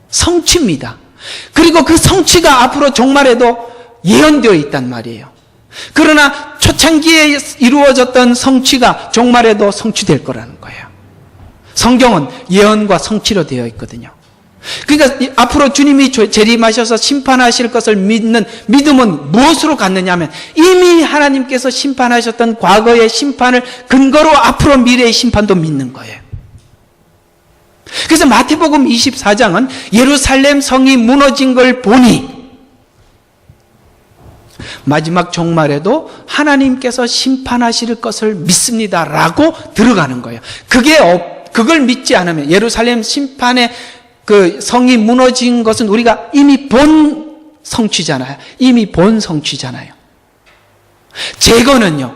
성취입니다. 그리고 그 성취가 앞으로 종말에도 예언되어 있단 말이에요. 그러나 초창기에 이루어졌던 성취가 종말에도 성취될 거라는 거예요. 성경은 예언과 성취로 되어 있거든요. 그러니까 앞으로 주님이 재림하셔서 심판하실 것을 믿는 믿음은 무엇으로 갖느냐 하면 이미 하나님께서 심판하셨던 과거의 심판을 근거로 앞으로 미래의 심판도 믿는 거예요. 그래서 마태복음 24장은 예루살렘 성이 무너진 걸 보니 마지막 종말에도 하나님께서 심판하실 것을 믿습니다라고 들어가는 거예요. 그걸 믿지 않으면 예루살렘 심판의 그 성이 무너진 것은 우리가 이미 본 성취잖아요. 이미 본 성취잖아요. 재건은요.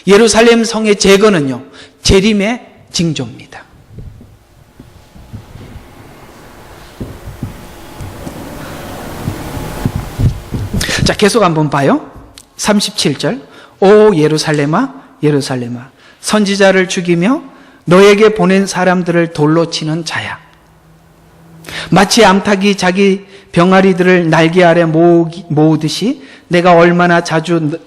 예루살렘 성의 재건은요. 재림의 징조입니다. 자, 계속 한번 봐요. 37절. 오 예루살렘아 예루살렘아 선지자를 죽이며 너에게 보낸 사람들을 돌로 치는 자야. 마치 암탉이 자기 병아리들을 날개 아래 모으듯이 내가 얼마나 자주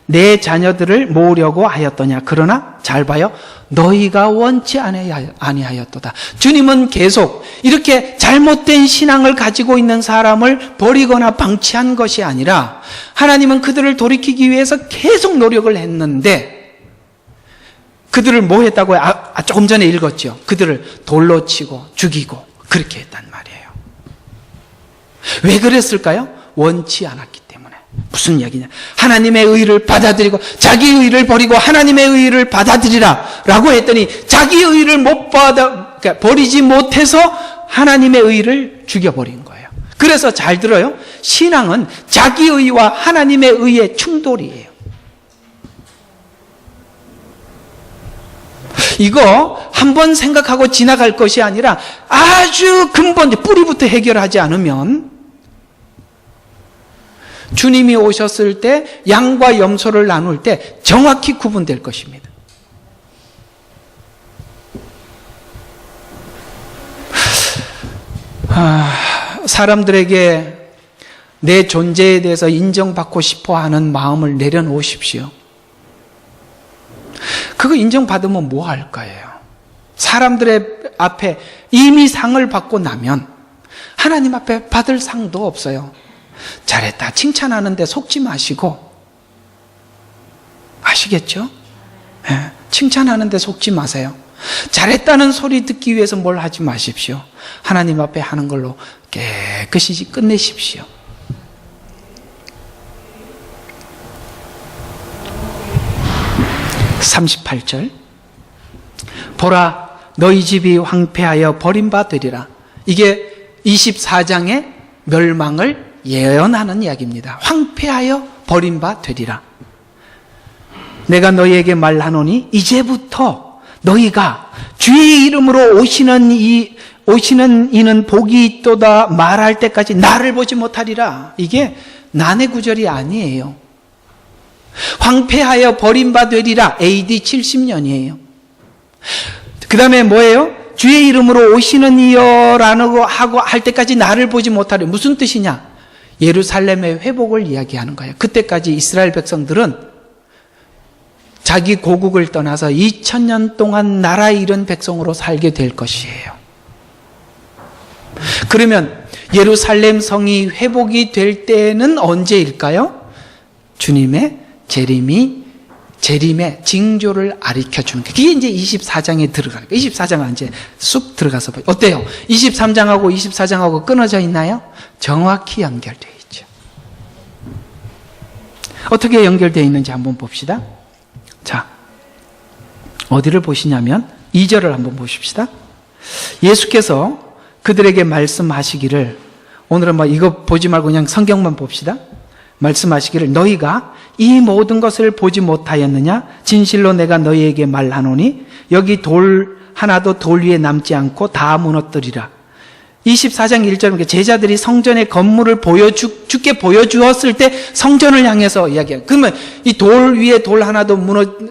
내 자녀들을 모으려고 하였더냐. 그러나 잘 봐요. 너희가 원치 아니하였도다. 주님은 계속 이렇게 잘못된 신앙을 가지고 있는 사람을 버리거나 방치한 것이 아니라 하나님은 그들을 돌이키기 위해서 계속 노력을 했는데 그들을 뭐 했다고요? 조금 전에 읽었죠. 그들을 돌로 치고 죽이고 그렇게 했단 말이에요. 왜 그랬을까요? 원치 않았기 때문에. 무슨 이야기냐? 하나님의 의를 받아들이고 자기 의를 버리고 하나님의 의를 받아들이라 라고 했더니 자기 의를 그러니까 버리지 못해서 하나님의 의를 죽여버린 거예요. 그래서 잘 들어요. 신앙은 자기 의와 하나님의 의의 충돌이에요. 이거 한번 생각하고 지나갈 것이 아니라 아주 근본 뿌리부터 해결하지 않으면 주님이 오셨을 때 양과 염소를 나눌 때 정확히 구분될 것입니다. 사람들에게 내 존재에 대해서 인정받고 싶어 하는 마음을 내려놓으십시오. 그거 인정받으면 뭐 할 거예요? 사람들의 앞에 이미 상을 받고 나면 하나님 앞에 받을 상도 없어요. 잘했다 칭찬하는데 속지 마시고, 아시겠죠? 네, 칭찬하는데 속지 마세요. 잘했다는 소리 듣기 위해서 뭘 하지 마십시오. 하나님 앞에 하는 걸로 깨끗이 끝내십시오. (38절) 보라 너희 집이 황폐하여 버림받으리라. 이게 24장의 멸망을 예언하는 이야기입니다. 황폐하여 버림받으리라. 내가 너희에게 말하노니 이제부터 너희가 주의 이름으로 오시는 이는 복이 있도다 말할 때까지 나를 보지 못하리라. 이게 난해 구절이 아니에요. 황폐하여 버림받으리라. AD 70년이에요. 그 다음에 뭐예요? 주의 이름으로 오시는 이여라고 하고 할 때까지 나를 보지 못하리. 무슨 뜻이냐? 예루살렘의 회복을 이야기하는 거예요. 그때까지 이스라엘 백성들은 자기 고국을 떠나서 2000년 동안 나라 잃은 백성으로 살게 될 것이에요. 그러면 예루살렘 성이 회복이 될 때는 언제일까요? 주님의 재림이 재림의 징조를 가르쳐주는 게, 그게 이제 24장에 들어가는 거예요. 24장은 이제 쑥 들어가서 봐요. 어때요? 23장하고 24장하고 끊어져 있나요? 정확히 연결되어 있죠. 어떻게 연결되어 있는지 한번 봅시다. 자, 어디를 보시냐면 2절을 한번 보십시다. 예수께서 그들에게 말씀하시기를, 오늘은 뭐 이거 보지 말고 그냥 성경만 봅시다. 말씀하시기를, 너희가 이 모든 것을 보지 못하였느냐? 진실로 내가 너희에게 말하노니 여기 돌 하나도 돌 위에 남지 않고 다 무너뜨리라. 24장 1절은 제자들이 성전의 건물을 주께 보여주었을 때 성전을 향해서 이야기해요. 그러면 이 돌 위에 돌 하나도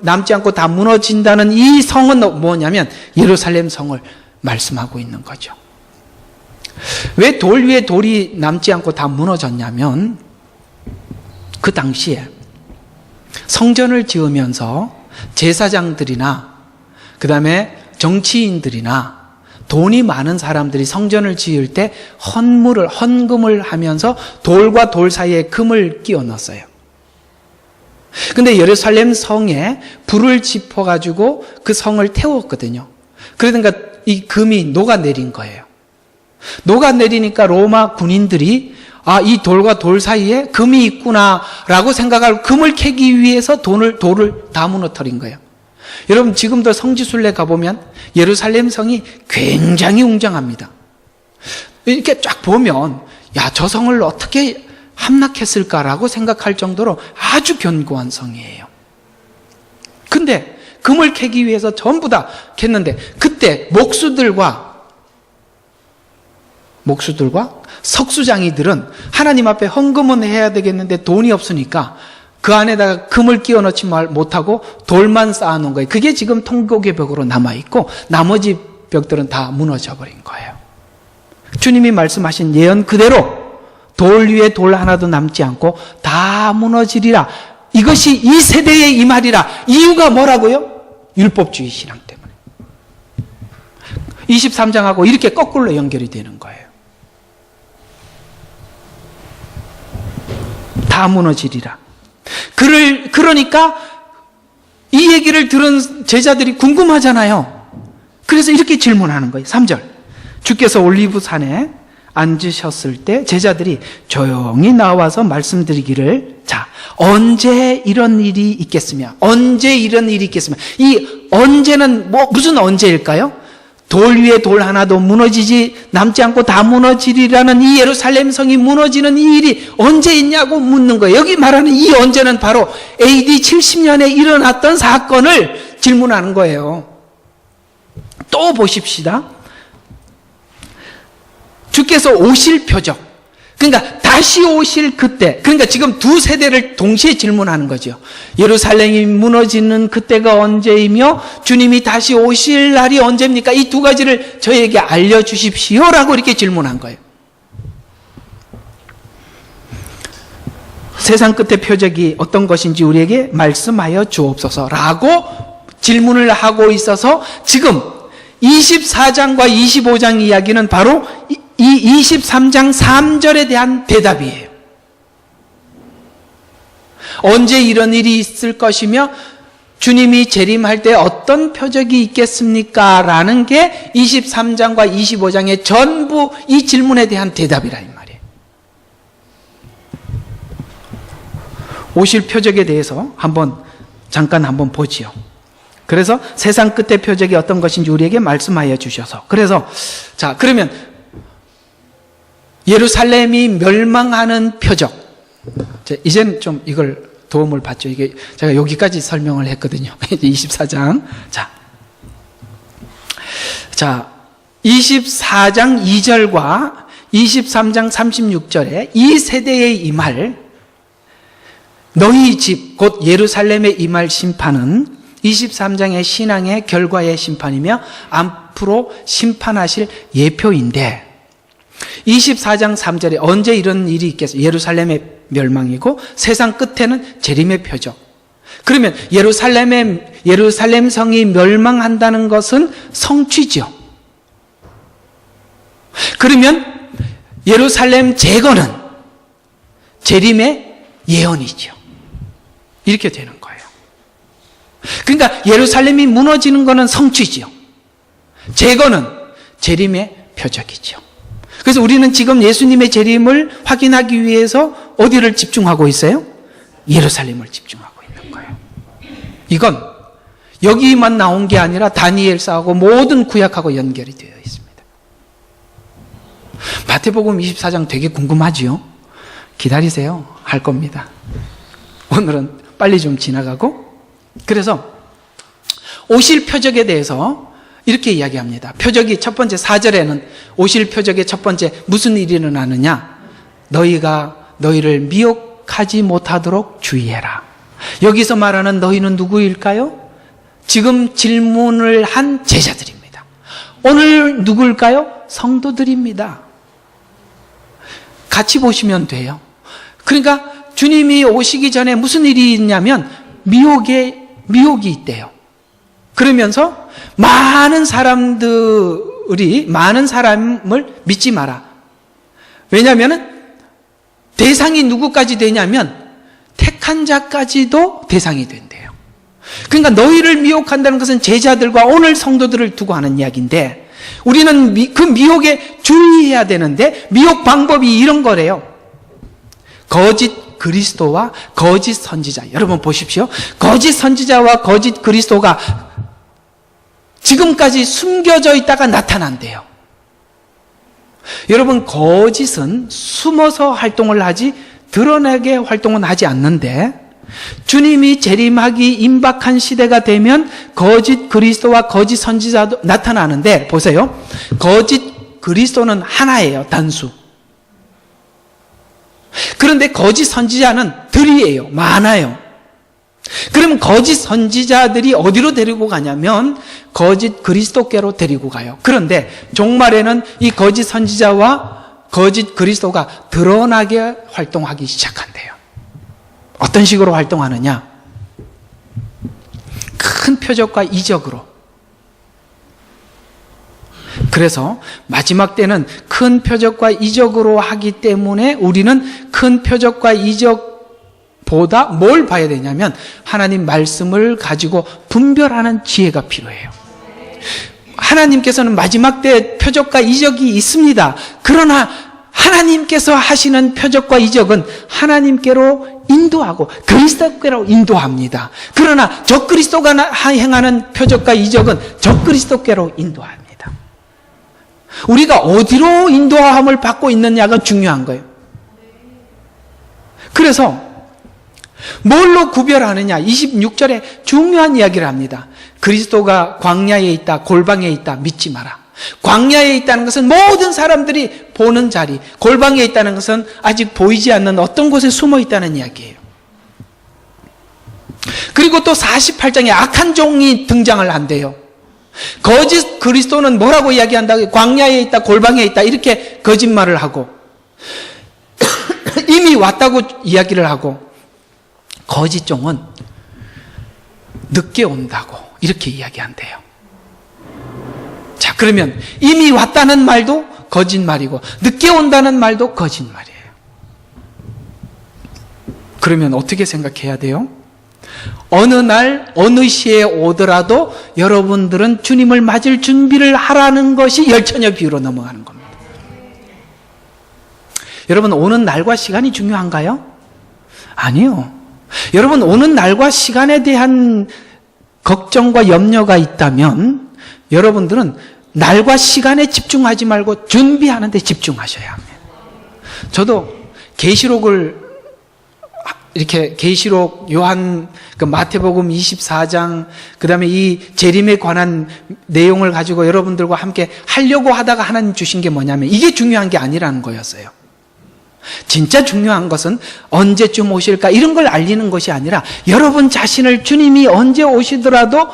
남지 않고 다 무너진다는 이 성은 뭐냐면 예루살렘 성을 말씀하고 있는 거죠. 왜 돌 위에 돌이 남지 않고 다 무너졌냐면, 그 당시에 성전을 지으면서 제사장들이나 그 다음에 정치인들이나 돈이 많은 사람들이 성전을 지을 때 헌금을 하면서 돌과 돌 사이에 금을 끼워 넣었어요. 근데 예루살렘 성에 불을 지펴가지고 그 성을 태웠거든요. 그러니까 이 금이 녹아내린 거예요. 녹아내리니까 로마 군인들이 이 돌과 돌 사이에 금이 있구나라고 생각하고 금을 캐기 위해서 돌을 다 무너뜨린 거예요. 여러분, 지금도 성지순례 가보면 예루살렘 성이 굉장히 웅장합니다. 이렇게 쫙 보면 저 성을 어떻게 함락했을까라고 생각할 정도로 아주 견고한 성이에요. 근데 금을 캐기 위해서 전부 다 캤는데, 그때 목수들과 석수장이들은 하나님 앞에 헌금은 해야 되겠는데 돈이 없으니까 그 안에다가 금을 끼워 넣지 못하고 돌만 쌓아놓은 거예요. 그게 지금 통곡의 벽으로 남아있고 나머지 벽들은 다 무너져 버린 거예요. 주님이 말씀하신 예언 그대로 돌 위에 돌 하나도 남지 않고 다 무너지리라. 이것이 이 세대의 이 말이라. 이유가 뭐라고요? 율법주의 신앙 때문에. 23장하고 이렇게 거꾸로 연결이 되는 거예요. 다 무너지리라. 그러니까 이 얘기를 들은 제자들이 궁금하잖아요. 그래서 이렇게 질문하는 거예요. 3절. 주께서 올리브산에 앉으셨을 때 제자들이 조용히 나와서 말씀드리기를, 자, 언제 이런 일이 있겠으며, 언제 이런 일이 있겠으며. 이 언제는 무슨 언제일까요? 돌 위에 돌 하나도 남지 않고 다 무너지리라는 이 예루살렘 성이 무너지는 이 일이 언제 있냐고 묻는 거예요. 여기 말하는 이 언제는 바로 AD 70년에 일어났던 사건을 질문하는 거예요. 또 보십시다. 주께서 오실 표적, 그러니까 다시 오실 그때, 그러니까 지금 두 세대를 동시에 질문하는 거죠. 예루살렘이 무너지는 그때가 언제이며 주님이 다시 오실 날이 언제입니까? 이 두 가지를 저에게 알려주십시오라고 이렇게 질문한 거예요. 세상 끝의 표적이 어떤 것인지 우리에게 말씀하여 주옵소서라고 질문을 하고 있어서, 지금 24장과 25장 이야기는 바로 이 23장 3절에 대한 대답이에요. 언제 이런 일이 있을 것이며 주님이 재림할 때 어떤 표적이 있겠습니까? 라는 게 23장과 25장의 전부 이 질문에 대한 대답이라 이 말이에요. 오실 표적에 대해서 잠깐 한번 보지요. 그래서 세상 끝의 표적이 어떤 것인지 우리에게 말씀하여 주셔서, 그래서 자, 그러면 예루살렘이 멸망하는 표적, 이제는 좀 이걸 도움을 받죠. 이게 제가 여기까지 설명을 했거든요. 24장. 자, 24장 2절과 23장 36절에 이 세대에 임할 너희 집, 곧 예루살렘에 임할 심판은 23장의 신앙의 결과의 심판이며 앞으로 심판하실 예표인데, 24장 3절에 언제 이런 일이 있겠어요? 예루살렘의 멸망이고 세상 끝에는 재림의 표적. 그러면 예루살렘 성이 멸망한다는 것은 성취죠. 그러면 예루살렘 재건은 재림의 예언이죠. 이렇게 되는 거예요. 그러니까 예루살렘이 무너지는 것은 성취지요. 재건은 재림의 표적이죠. 그래서 우리는 지금 예수님의 재림을 확인하기 위해서 어디를 집중하고 있어요? 예루살렘을 집중하고 있는 거예요. 이건 여기만 나온 게 아니라 다니엘서하고 모든 구약하고 연결이 되어 있습니다. 마태복음 24장 되게 궁금하지요? 기다리세요. 할 겁니다. 오늘은 빨리 좀 지나가고, 그래서 오실 표적에 대해서 이렇게 이야기합니다. 표적이 첫 번째 4절에는 오실 표적의 첫 번째 무슨 일이 일어나느냐? 너희가 너희를 미혹하지 못하도록 주의해라. 여기서 말하는 너희는 누구일까요? 지금 질문을 한 제자들입니다. 오늘 누구일까요? 성도들입니다. 같이 보시면 돼요. 그러니까 주님이 오시기 전에 무슨 일이 있냐면 미혹이 있대요. 그러면서 많은 사람을 믿지 마라. 왜냐하면 대상이 누구까지 되냐면 택한 자까지도 대상이 된대요. 그러니까 너희를 미혹한다는 것은 제자들과 오늘 성도들을 두고 하는 이야기인데, 우리는 그 미혹에 주의해야 되는데, 미혹 방법이 이런 거래요. 거짓 그리스도와 거짓 선지자. 여러분 보십시오. 거짓 선지자와 거짓 그리스도가 지금까지 숨겨져 있다가 나타난대요. 여러분, 거짓은 숨어서 활동을 하지 드러나게 활동은 하지 않는데, 주님이 재림하기 임박한 시대가 되면 거짓 그리스도와 거짓 선지자도 나타나는데, 보세요. 거짓 그리스도는 하나예요. 단수. 그런데 거짓 선지자는 들이에요. 많아요. 그러면 거짓 선지자들이 어디로 데리고 가냐면 거짓 그리스도께로 데리고 가요. 그런데 종말에는 이 거짓 선지자와 거짓 그리스도가 드러나게 활동하기 시작한대요. 어떤 식으로 활동하느냐? 큰 표적과 이적으로. 그래서 마지막 때는 큰 표적과 이적으로 하기 때문에 우리는 큰 표적과 이적보다 뭘 봐야 되냐면 하나님 말씀을 가지고 분별하는 지혜가 필요해요. 하나님께서는 마지막 때 표적과 이적이 있습니다. 그러나 하나님께서 하시는 표적과 이적은 하나님께로 인도하고 그리스도께로 인도합니다. 그러나 적그리스도가 행하는 표적과 이적은 적그리스도께로 인도합니다. 우리가 어디로 인도함을 받고 있느냐가 중요한 거예요. 그래서 뭘로 구별하느냐? 26절에 중요한 이야기를 합니다. 그리스도가 광야에 있다, 골방에 있다, 믿지 마라. 광야에 있다는 것은 모든 사람들이 보는 자리, 골방에 있다는 것은 아직 보이지 않는 어떤 곳에 숨어 있다는 이야기예요. 그리고 또 48장에 악한 종이 등장을 한대요. 거짓 그리스도는 뭐라고 이야기한다고? 광야에 있다, 골방에 있다, 이렇게 거짓말을 하고 이미 왔다고 이야기를 하고, 거짓 종은 늦게 온다고 이렇게 이야기한대요. 자, 그러면 이미 왔다는 말도 거짓말이고 늦게 온다는 말도 거짓말이에요. 그러면 어떻게 생각해야 돼요? 어느 날 어느 시에 오더라도 여러분들은 주님을 맞을 준비를 하라는 것이 열처녀 비유로 넘어가는 겁니다. 여러분, 오는 날과 시간이 중요한가요? 아니요. 여러분, 오는 날과 시간에 대한 걱정과 염려가 있다면 여러분들은 날과 시간에 집중하지 말고 준비하는 데 집중하셔야 합니다. 저도 계시록을 이렇게 계시록 요한 마태복음 24장 그다음에 이 재림에 관한 내용을 가지고 여러분들과 함께 하려고 하다가 하나님 주신 게 뭐냐면 이게 중요한 게 아니라는 거였어요. 진짜 중요한 것은 언제쯤 오실까 이런 걸 알리는 것이 아니라 여러분 자신을 주님이 언제 오시더라도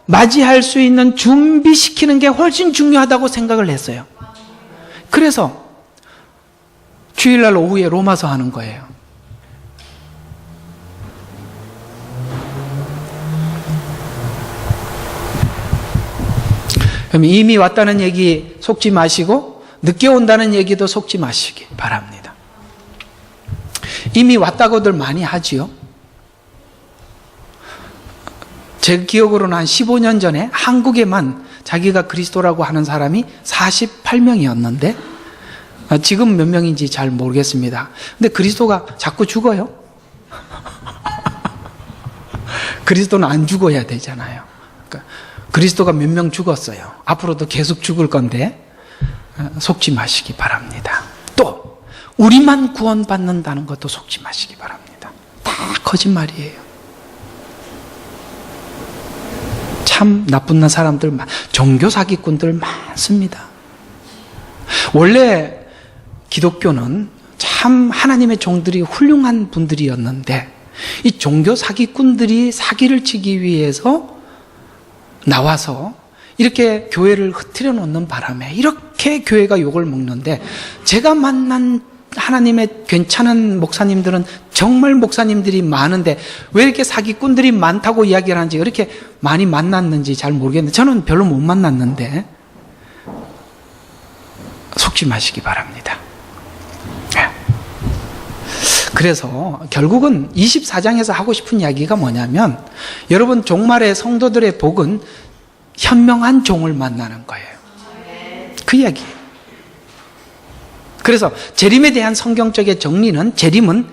맞이할 수 있는 준비시키는 게 훨씬 중요하다고 생각을 했어요. 그래서 주일날 오후에 로마서 하는 거예요. 그럼 이미 왔다는 얘기 속지 마시고 늦게 온다는 얘기도 속지 마시기 바랍니다. 이미 왔다고들 많이 하지요. 제 기억으로는 한 15년 전에 한국에만 자기가 그리스도라고 하는 사람이 48명이었는데 지금 몇 명인지 잘 모르겠습니다. 근데 그리스도가 자꾸 죽어요. 그리스도는 안 죽어야 되잖아요. 그러니까 그리스도가 몇 명 죽었어요. 앞으로도 계속 죽을 건데 속지 마시기 바랍니다. 또 우리만 구원받는다는 것도 속지 마시기 바랍니다. 다 거짓말이에요. 참 나쁜 사람들, 종교 사기꾼들 많습니다. 원래 기독교는 참 하나님의 종들이 훌륭한 분들이었는데 이 종교 사기꾼들이 사기를 치기 위해서 나와서 이렇게 교회를 흐트려 놓는 바람에 이렇게 교회가 욕을 먹는데, 제가 만난 하나님의 괜찮은 목사님들은 정말 목사님들이 많은데 왜 이렇게 사기꾼들이 많다고 이야기를 하는지, 이렇게 많이 만났는지 잘 모르겠는데 저는 별로 못 만났는데 속지 마시기 바랍니다. 그래서 결국은 24장에서 하고 싶은 이야기가 뭐냐면, 여러분 종말의 성도들의 복은 현명한 종을 만나는 거예요. 그 이야기예요. 그래서 재림에 대한 성경적인 정리는, 재림은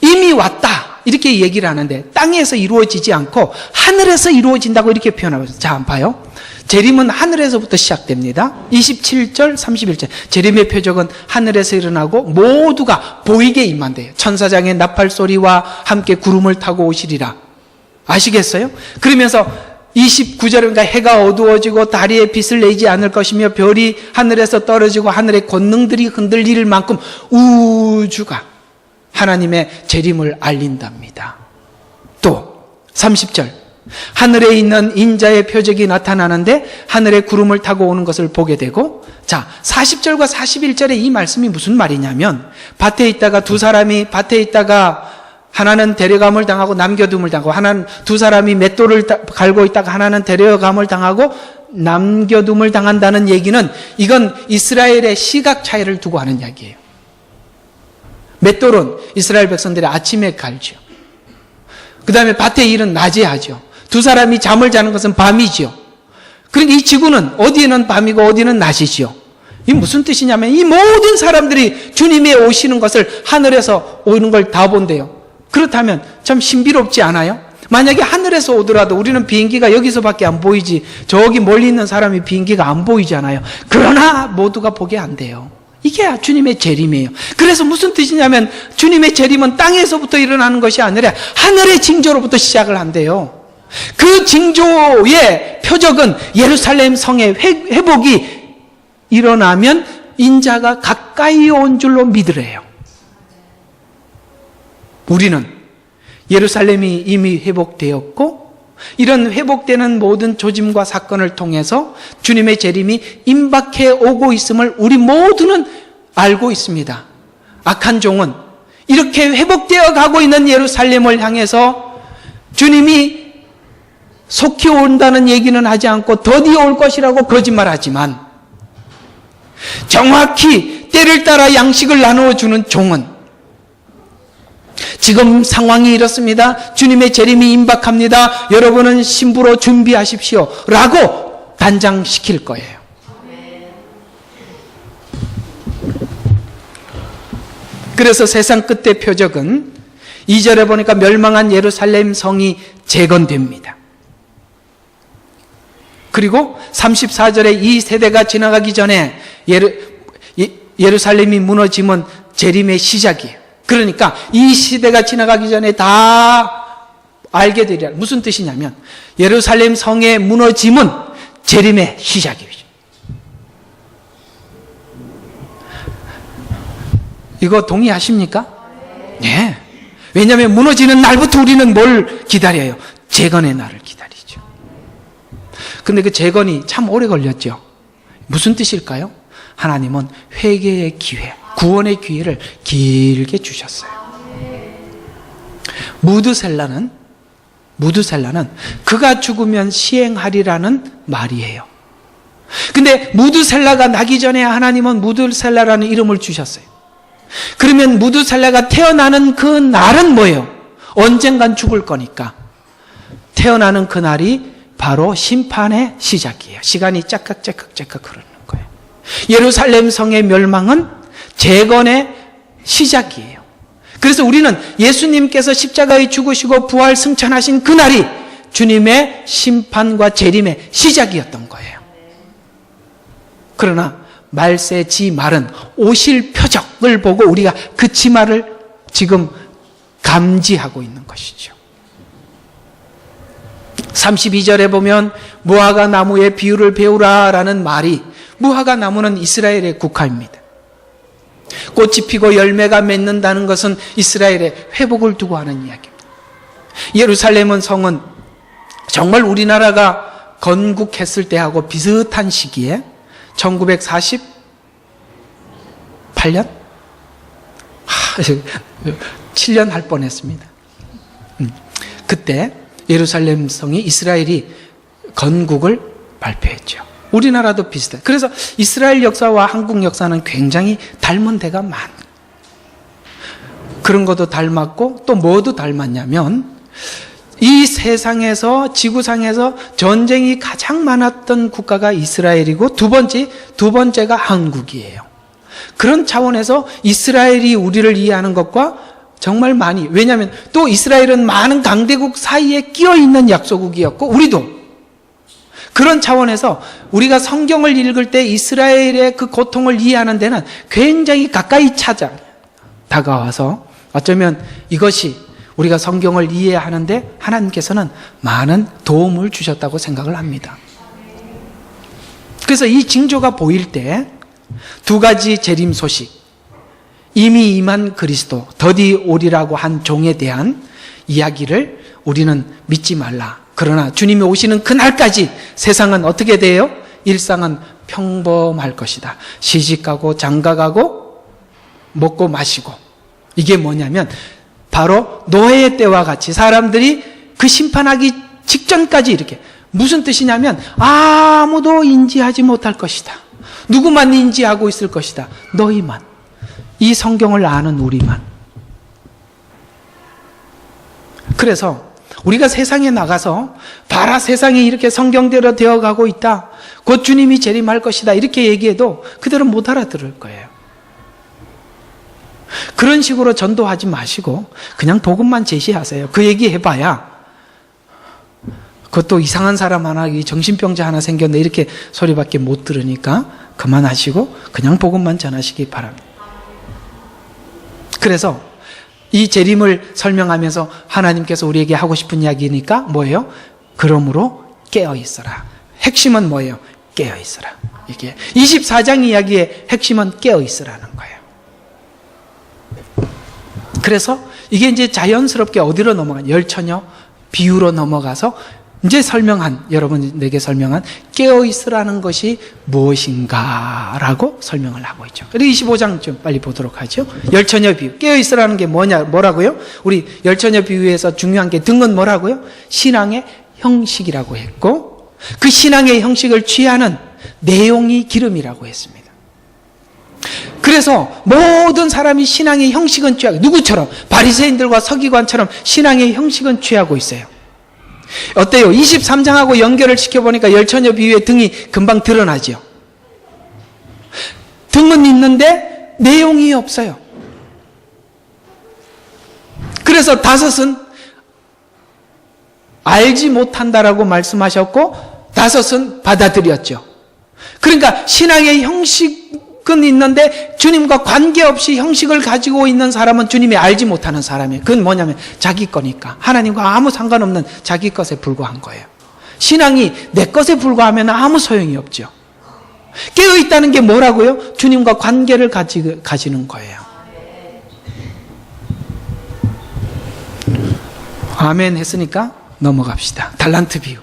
이미 왔다 이렇게 얘기를 하는데 땅에서 이루어지지 않고 하늘에서 이루어진다고 이렇게 표현하고 있어요. 자, 한번 봐요. 재림은 하늘에서부터 시작됩니다. 27절, 31절. 재림의 표적은 하늘에서 일어나고 모두가 보이게 임한대요. 천사장의 나팔 소리와 함께 구름을 타고 오시리라. 아시겠어요? 그러면서 29절에 그러니까 해가 어두워지고 다리에 빛을 내지 않을 것이며 별이 하늘에서 떨어지고 하늘의 권능들이 흔들릴 만큼 우주가 하나님의 재림을 알린답니다. 또 30절. 하늘에 있는 인자의 표적이 나타나는데 하늘의 구름을 타고 오는 것을 보게 되고, 자 40절과 41절에 이 말씀이 무슨 말이냐면, 밭에 있다가 두 사람이 밭에 있다가 하나는 데려감을 당하고 남겨둠을 당하고, 하나는 두 사람이 맷돌을 갈고 있다가 하나는 데려감을 당하고 남겨둠을 당한다는 얘기는, 이건 이스라엘의 시각 차이를 두고 하는 이야기예요. 맷돌은 이스라엘 백성들이 아침에 갈죠. 그 다음에 밭의 일은 낮에 하죠. 두 사람이 잠을 자는 것은 밤이지요. 그러니까 이 지구는 어디는 밤이고 어디는 낮이지요. 이 무슨 뜻이냐면, 이 모든 사람들이 주님이 오시는 것을 하늘에서 오는 걸 다 본대요. 그렇다면 참 신비롭지 않아요? 만약에 하늘에서 오더라도 우리는 비행기가 여기서밖에 안 보이지, 저기 멀리 있는 사람이 비행기가 안 보이잖아요. 그러나 모두가 보게 안 돼요. 이게 주님의 재림이에요. 그래서 무슨 뜻이냐면, 주님의 재림은 땅에서부터 일어나는 것이 아니라 하늘의 징조로부터 시작을 한대요. 그 징조의 표적은 예루살렘 성의 회복이 일어나면 인자가 가까이 온 줄로 믿으래요. 우리는 예루살렘이 이미 회복되었고, 이런 회복되는 모든 조짐과 사건을 통해서 주님의 재림이 임박해 오고 있음을 우리 모두는 알고 있습니다. 악한 종은 이렇게 회복되어 가고 있는 예루살렘을 향해서 주님이 속히 온다는 얘기는 하지 않고 더디 올 것이라고 거짓말하지만, 정확히 때를 따라 양식을 나누어 주는 종은 지금 상황이 이렇습니다. 주님의 재림이 임박합니다. 여러분은 신부로 준비하십시오 라고 단장시킬 거예요. 그래서 세상 끝의 표적은 2절에 보니까 멸망한 예루살렘 성이 재건됩니다. 그리고 34절에 이 세대가 지나가기 전에 예루살렘이 무너지면 재림의 시작이에요. 그러니까 이 시대가 지나가기 전에 다 알게 되리라. 무슨 뜻이냐면, 예루살렘 성의 무너짐은 재림의 시작이죠. 이거 동의하십니까? 네. 왜냐하면 무너지는 날부터 우리는 뭘 기다려요? 재건의 날을 기다리죠. 근데 그 재건이 참 오래 걸렸죠. 무슨 뜻일까요? 하나님은 회개의 기회, 구원의 기회를 길게 주셨어요. 무드셀라는 그가 죽으면 시행하리라는 말이에요. 근데 무드셀라가 나기 전에 하나님은 무드셀라라는 이름을 주셨어요. 그러면 무드셀라가 태어나는 그 날은 뭐예요? 언젠간 죽을 거니까 태어나는 그날이 바로 심판의 시작이에요. 시간이 째깍째깍 흐르는 거예요. 예루살렘 성의 멸망은 재건의 시작이에요. 그래서 우리는 예수님께서 십자가에 죽으시고 부활 승천하신 그날이 주님의 심판과 재림의 시작이었던 거예요. 그러나 말세 지말은 오실 표적을 보고 우리가 그 지말을 지금 감지하고 있는 것이죠. 32절에 보면 무화과 나무의 비유를 배우라라는 말이, 무화과 나무는 이스라엘의 국화입니다. 꽃이 피고 열매가 맺는다는 것은 이스라엘의 회복을 두고 하는 이야기입니다. 예루살렘은 성은 정말 우리나라가 건국했을 때하고 비슷한 시기에 1948년? 7년 할 뻔했습니다. 그때 예루살렘 성이 이스라엘이 건국을 발표했죠. 우리나라도 비슷해요. 그래서 이스라엘 역사와 한국 역사는 굉장히 닮은 데가 많아요. 그런 것도 닮았고 또 뭐도 닮았냐면 이 세상에서, 지구상에서 전쟁이 가장 많았던 국가가 이스라엘이고 두 번째가 한국이에요. 그런 차원에서 이스라엘이 우리를 이해하는 것과 정말 많이, 왜냐하면 또 이스라엘은 많은 강대국 사이에 끼어 있는 약소국이었고 우리도 그런 차원에서 우리가 성경을 읽을 때 이스라엘의 그 고통을 이해하는 데는 굉장히 가까이 다가와서 어쩌면 이것이 우리가 성경을 이해하는데 하나님께서는 많은 도움을 주셨다고 생각을 합니다. 그래서 이 징조가 보일 때 두 가지 재림 소식, 이미 임한 그리스도, 더디 오리라고 한 종에 대한 이야기를 우리는 믿지 말라. 그러나 주님이 오시는 그날까지 세상은 어떻게 돼요? 일상은 평범할 것이다. 시집가고 장가가고 먹고 마시고. 이게 뭐냐면 바로 노예의 때와 같이 사람들이 그 심판하기 직전까지 이렇게, 무슨 뜻이냐면 아무도 인지하지 못할 것이다. 누구만 인지하고 있을 것이다. 너희만. 이 성경을 아는 우리만. 그래서 우리가 세상에 나가서 봐라, 세상이 이렇게 성경대로 되어가고 있다, 곧 주님이 재림할 것이다, 이렇게 얘기해도 그대로 못 알아들을 거예요. 그런 식으로 전도하지 마시고 그냥 복음만 제시하세요. 그 얘기 해봐야 그것도 이상한 사람 하나, 정신병자 하나 생겼네 이렇게 소리밖에 못 들으니까 그만하시고 그냥 복음만 전하시기 바랍니다. 그래서 이 재림을 설명하면서 하나님께서 우리에게 하고 싶은 이야기니까 뭐예요? 그러므로 깨어있어라. 핵심은 뭐예요? 깨어있어라. 이게 24장 이야기의 핵심은 깨어있으라는 거예요. 그래서 이게 이제 자연스럽게 어디로 넘어간, 열처녀 비유로 넘어가서 이제 여러분에게 설명한 깨어있으라는 것이 무엇인가라고 설명을 하고 있죠. 그리고 25장 좀 빨리 보도록 하죠. 열처녀 비유. 깨어있으라는 게 뭐라고요? 우리 열처녀 비유에서 중요한 게 등은 뭐라고요? 신앙의 형식이라고 했고, 그 신앙의 형식을 취하는 내용이 기름이라고 했습니다. 그래서 모든 사람이 신앙의 형식은 취하고, 누구처럼? 바리새인들과 서기관처럼 신앙의 형식은 취하고 있어요. 어때요? 23장하고 연결을 시켜보니까 열처녀 비유의 등이 금방 드러나죠. 등은 있는데 내용이 없어요. 그래서 5은 알지 못한다라고 말씀하셨고 5은 받아들였죠. 그러니까 신앙의 형식은 있는데 주님과 관계없이 형식을 가지고 있는 사람은 주님이 알지 못하는 사람이에요. 그건 뭐냐면 자기 거니까, 하나님과 아무 상관없는 자기 것에 불과한 거예요. 신앙이 내 것에 불과하면 아무 소용이 없죠. 깨어있다는 게 뭐라고요? 주님과 관계를 가지는 거예요. 아멘 했으니까 넘어갑시다. 달란트 비유.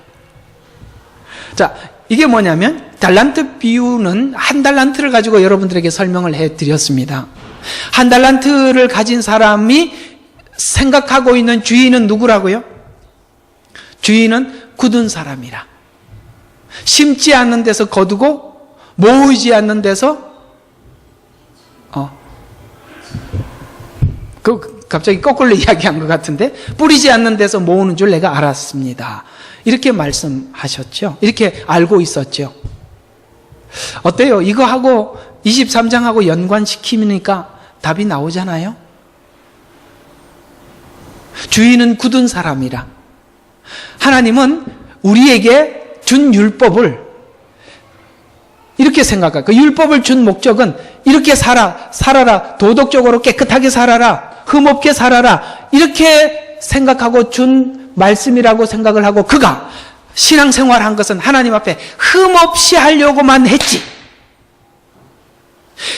자, 이게 뭐냐면 달란트 비유는 한 달란트를 가지고 여러분들에게 설명을 해드렸습니다. 한 달란트를 가진 사람이 생각하고 있는 주인은 누구라고요? 주인은 굳은 사람이라. 심지 않는 데서 거두고 모으지 않는 데서 갑자기 거꾸로 이야기한 것 같은데, 뿌리지 않는 데서 모으는 줄 내가 알았습니다. 이렇게 말씀하셨죠. 이렇게 알고 있었죠. 어때요? 이거하고 23장하고 연관시키니까 답이 나오잖아요. 주인은 굳은 사람이라. 하나님은 우리에게 준 율법을 이렇게 생각할까? 그 율법을 준 목적은 이렇게 살아라. 도덕적으로 깨끗하게 살아라. 흠없게 살아라. 이렇게 생각하고 준 말씀이라고 생각을 하고 그가 신앙생활 한 것은 하나님 앞에 흠없이 하려고만 했지.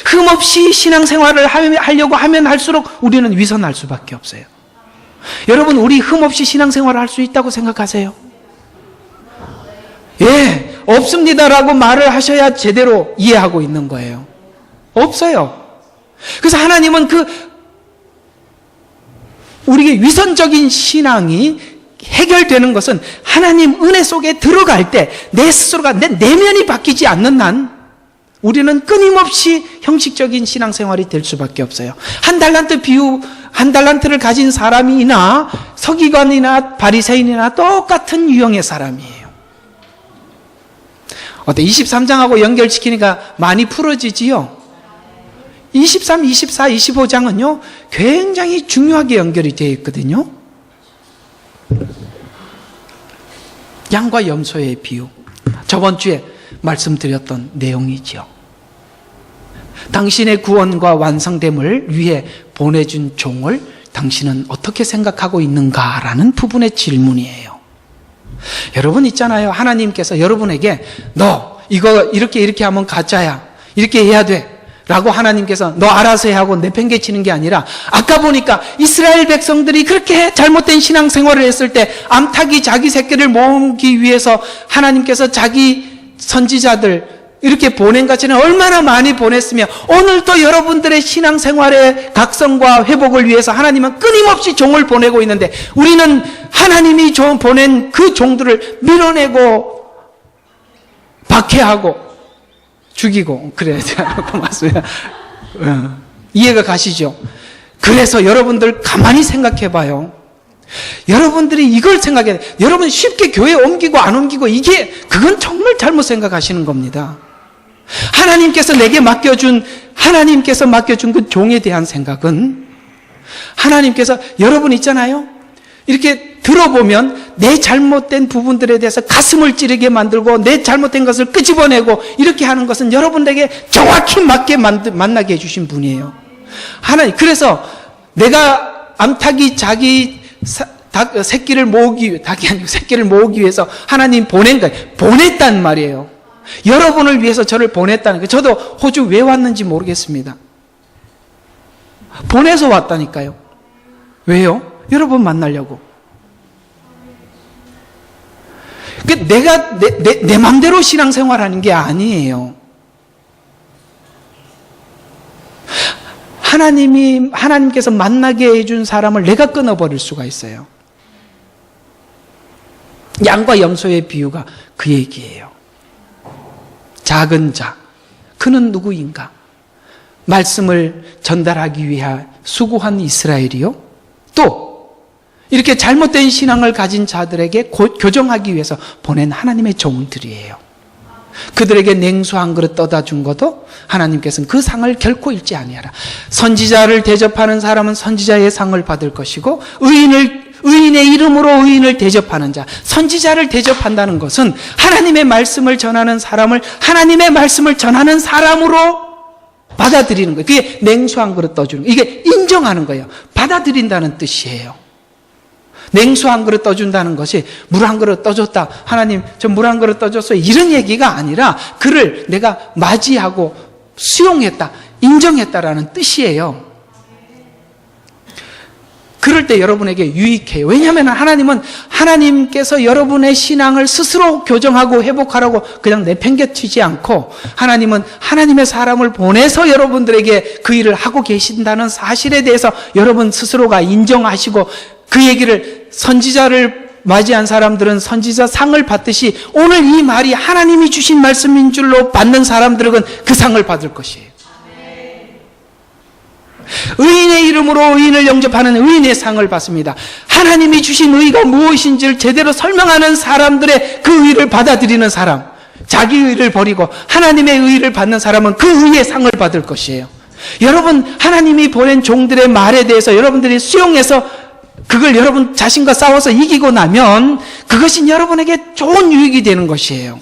흠없이 신앙생활을 하려고 하면 할수록 우리는 위선할 수밖에 없어요. 여러분, 우리 흠없이 신앙생활을 할 수 있다고 생각하세요? 예, 없습니다라고 말을 하셔야 제대로 이해하고 있는 거예요. 없어요. 그래서 하나님은 우리의 위선적인 신앙이 해결되는 것은 하나님 은혜 속에 들어갈 때 내 스스로가 내 내면이 바뀌지 않는 한 우리는 끊임없이 형식적인 신앙생활이 될 수밖에 없어요. 한 달란트를 가진 사람이나 서기관이나 바리새인이나 똑같은 유형의 사람이에요. 어때? 23장하고 연결시키니까 많이 풀어지지요? 23, 24, 25장은요, 굉장히 중요하게 연결이 되어 있거든요. 양과 염소의 비유. 저번 주에 말씀드렸던 내용이죠. 당신의 구원과 완성됨을 위해 보내준 종을 당신은 어떻게 생각하고 있는가라는 부분의 질문이에요. 여러분 있잖아요. 하나님께서 여러분에게 너 이거 이렇게 하면 가짜야. 이렇게 해야 돼. 라고 하나님께서 너 알아서 해 하고 내팽개치는 게 아니라 아까 보니까 이스라엘 백성들이 그렇게 잘못된 신앙생활을 했을 때 암탉이 자기 새끼를 모으기 위해서 하나님께서 자기 선지자들 이렇게 보낸 것처럼 얼마나 많이 보냈으며 오늘도 여러분들의 신앙생활의 각성과 회복을 위해서 하나님은 끊임없이 종을 보내고 있는데 우리는 하나님이 보낸 그 종들을 밀어내고 박해하고 죽이고 그래야 되고 맞습니다. 이해가 가시죠? 그래서 여러분들 가만히 생각해 봐요. 여러분들이 이걸 생각해야 돼요. 여러분 쉽게 교회 옮기고 안 옮기고 그건 정말 잘못 생각하시는 겁니다. 하나님께서 맡겨준 그 종에 대한 생각은 하나님께서 여러분 있잖아요. 이렇게 들어보면 내 잘못된 부분들에 대해서 가슴을 찌르게 만들고 내 잘못된 것을 끄집어내고 이렇게 하는 것은 여러분들에게 정확히 맞게 만나게 해주신 분이에요. 하나님, 그래서 내가 암탉이 자기 새끼를 모으기 위해서 하나님 보낸 거예요. 보냈단 말이에요. 여러분을 위해서 저를 보냈다는 거예요. 저도 호주 왜 왔는지 모르겠습니다. 보내서 왔다니까요. 왜요? 여러분 만나려고. 내가 내 맘대로 신앙생활하는 게 아니에요. 하나님께서 만나게 해준 사람을 내가 끊어버릴 수가 있어요. 양과 염소의 비유가 그 얘기예요. 작은 자, 그는 누구인가? 말씀을 전달하기 위해 수고한 이스라엘이요. 또 이렇게 잘못된 신앙을 가진 자들에게 교정하기 위해서 보낸 하나님의 종들이에요. 그들에게 냉수 한 그릇 떠다 준 것도 하나님께서는 그 상을 결코 잃지 아니하라. 선지자를 대접하는 사람은 선지자의 상을 받을 것이고 의인의 이름으로 의인을 대접하는 자, 선지자를 대접한다는 것은 하나님의 말씀을 전하는 사람을 하나님의 말씀을 전하는 사람으로 받아들이는 거예요. 그게 냉수 한 그릇 떠주는 거예요. 이게 인정하는 거예요. 받아들인다는 뜻이에요. 냉수 한 그릇 떠준다는 것이 물 한 그릇 떠줬다. 하나님, 저 물 한 그릇 떠줬어요. 이런 얘기가 아니라 그를 내가 맞이하고 수용했다, 인정했다라는 뜻이에요. 그럴 때 여러분에게 유익해요. 왜냐하면 하나님께서 여러분의 신앙을 스스로 교정하고 회복하라고 그냥 내팽개치지 않고 하나님은 하나님의 사람을 보내서 여러분들에게 그 일을 하고 계신다는 사실에 대해서 여러분 스스로가 인정하시고 그 얘기를 선지자를 맞이한 사람들은 선지자 상을 받듯이 오늘 이 말이 하나님이 주신 말씀인 줄로 받는 사람들은 그 상을 받을 것이에요. 의인의 이름으로 의인을 영접하는 의인의 상을 받습니다. 하나님이 주신 의가 무엇인지를 제대로 설명하는 사람들의 그 의를 받아들이는 사람, 자기 의를 버리고 하나님의 의를 받는 사람은 그 의의 상을 받을 것이에요. 여러분, 하나님이 보낸 종들의 말에 대해서 여러분들이 수용해서 그걸 여러분 자신과 싸워서 이기고 나면 그것이 여러분에게 좋은 유익이 되는 것이에요.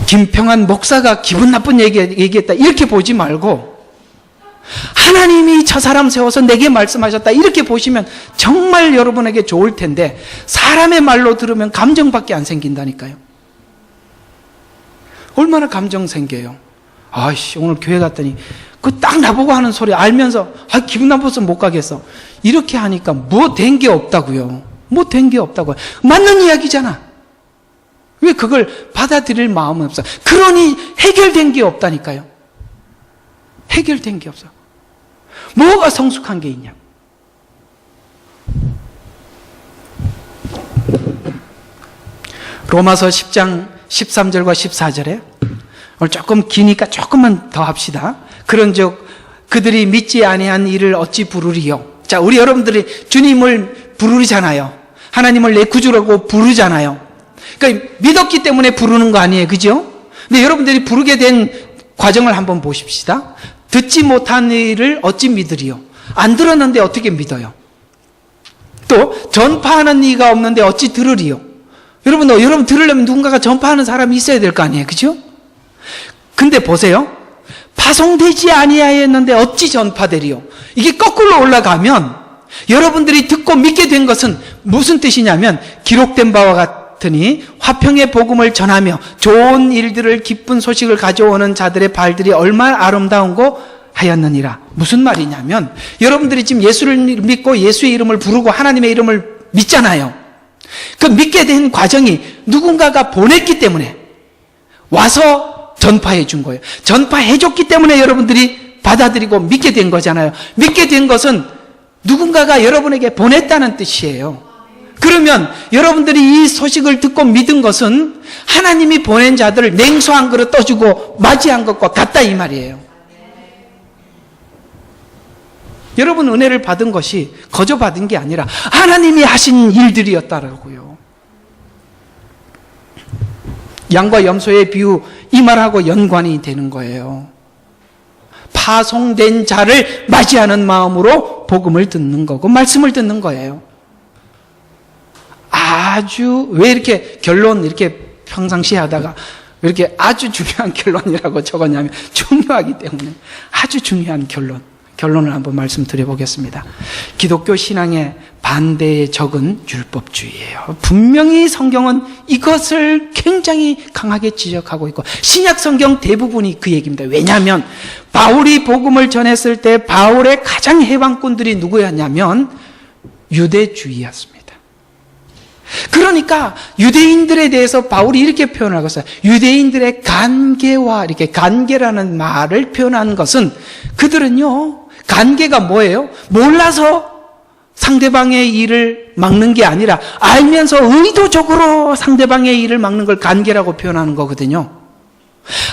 김평한 목사가 기분 나쁜 얘기했다 이렇게 보지 말고 하나님이 저 사람 세워서 내게 말씀하셨다 이렇게 보시면 정말 여러분에게 좋을 텐데 사람의 말로 들으면 감정밖에 안 생긴다니까요. 얼마나 감정 생겨요. 아이씨, 오늘 교회 갔더니 그 딱 나보고 하는 소리 알면서 기분 나빠서 못 가겠어. 이렇게 하니까 뭐 된 게 없다고요. 뭐 된 게 없다고요. 맞는 이야기잖아. 왜 그걸 받아들일 마음은 없어? 그러니 해결된 게 없다니까요. 해결된 게 없어. 뭐가 성숙한 게 있냐? 로마서 10장 13절과 14절에 오늘 조금 기니까 조금만 더 합시다. 그런즉 그들이 믿지 아니한 이를 어찌 부르리요? 자, 우리 여러분들이 주님을 부르잖아요. 하나님을 내 구주라고 부르잖아요. 그러니까 믿었기 때문에 부르는 거 아니에요, 그죠? 근데 여러분들이 부르게 된 과정을 한번 보십시다. 듣지 못한 일을 어찌 믿으리요? 안 들었는데 어떻게 믿어요? 또 전파하는 이가 없는데 어찌 들으리요? 여러분 들으려면 누군가가 전파하는 사람이 있어야 될 거 아니에요, 그죠? 근데 보세요. 파송되지 아니하였는데 어찌 전파되리요? 이게 거꾸로 올라가면 여러분들이 듣고 믿게 된 것은 무슨 뜻이냐면 기록된 바와 같으니 화평의 복음을 전하며 좋은 일들을 기쁜 소식을 가져오는 자들의 발들이 얼마나 아름다운고 하였느니라. 무슨 말이냐면 여러분들이 지금 예수를 믿고 예수의 이름을 부르고 하나님의 이름을 믿잖아요. 그 믿게 된 과정이 누군가가 보냈기 때문에 와서 전파해 준 거예요. 전파해 줬기 때문에 여러분들이 받아들이고 믿게 된 거잖아요. 믿게 된 것은 누군가가 여러분에게 보냈다는 뜻이에요. 그러면 여러분들이 이 소식을 듣고 믿은 것은 하나님이 보낸 자들을 냉수 한 그릇 떠주고 맞이한 것과 같다 이 말이에요. 여러분 은혜를 받은 것이 거저 받은 게 아니라 하나님이 하신 일들이었다라고요. 양과 염소의 비유 이 말하고 연관이 되는 거예요. 파송된 자를 맞이하는 마음으로 복음을 듣는 거고 말씀을 듣는 거예요. 아주 왜 이렇게 결론 이렇게 평상시에 하다가 이렇게 아주 중요한 결론이라고 적었냐면 중요하기 때문에 아주 중요한 결론을 한번 말씀드려보겠습니다. 기독교 신앙의 반대의 적은 율법주의예요. 분명히 성경은 이것을 굉장히 강하게 지적하고 있고 신약 성경 대부분이 그 얘기입니다. 왜냐하면 바울이 복음을 전했을 때 바울의 가장 해방꾼들이 누구였냐면 유대주의였습니다. 그러니까 유대인들에 대해서 바울이 이렇게 표현하고 있어요. 유대인들의 간계와 이렇게 간계라는 말을 표현한 것은 그들은요 간계가 뭐예요? 몰라서 상대방의 일을 막는 게 아니라 알면서 의도적으로 상대방의 일을 막는 걸 간계라고 표현하는 거거든요.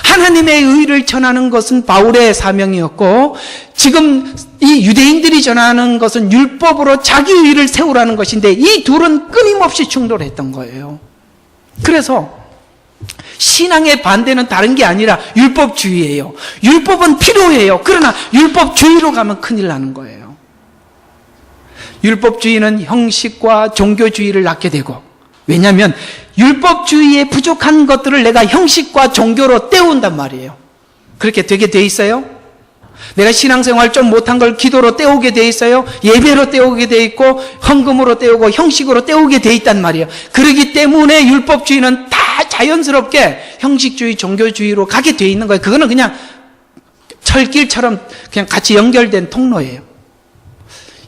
하나님의 의를 전하는 것은 바울의 사명이었고 지금 이 유대인들이 전하는 것은 율법으로 자기 의를 세우라는 것인데 이 둘은 끊임없이 충돌했던 거예요. 그래서 신앙의 반대는 다른 게 아니라 율법주의예요. 율법은 필요해요. 그러나 율법주의로 가면 큰일 나는 거예요. 율법주의는 형식과 종교주의를 낳게 되고 왜냐하면 율법주의에 부족한 것들을 내가 형식과 종교로 때운단 말이에요. 그렇게 되게 돼 있어요. 내가 신앙생활 좀 못한 걸 기도로 때우게 돼 있어요. 예배로 때우게 돼 있고 헌금으로 때우고 형식으로 때우게 돼 있단 말이에요. 그렇기 때문에 율법주의는 다 자연스럽게 형식주의, 종교주의로 가게 돼 있는 거예요. 그거는 그냥 철길처럼 그냥 같이 연결된 통로예요.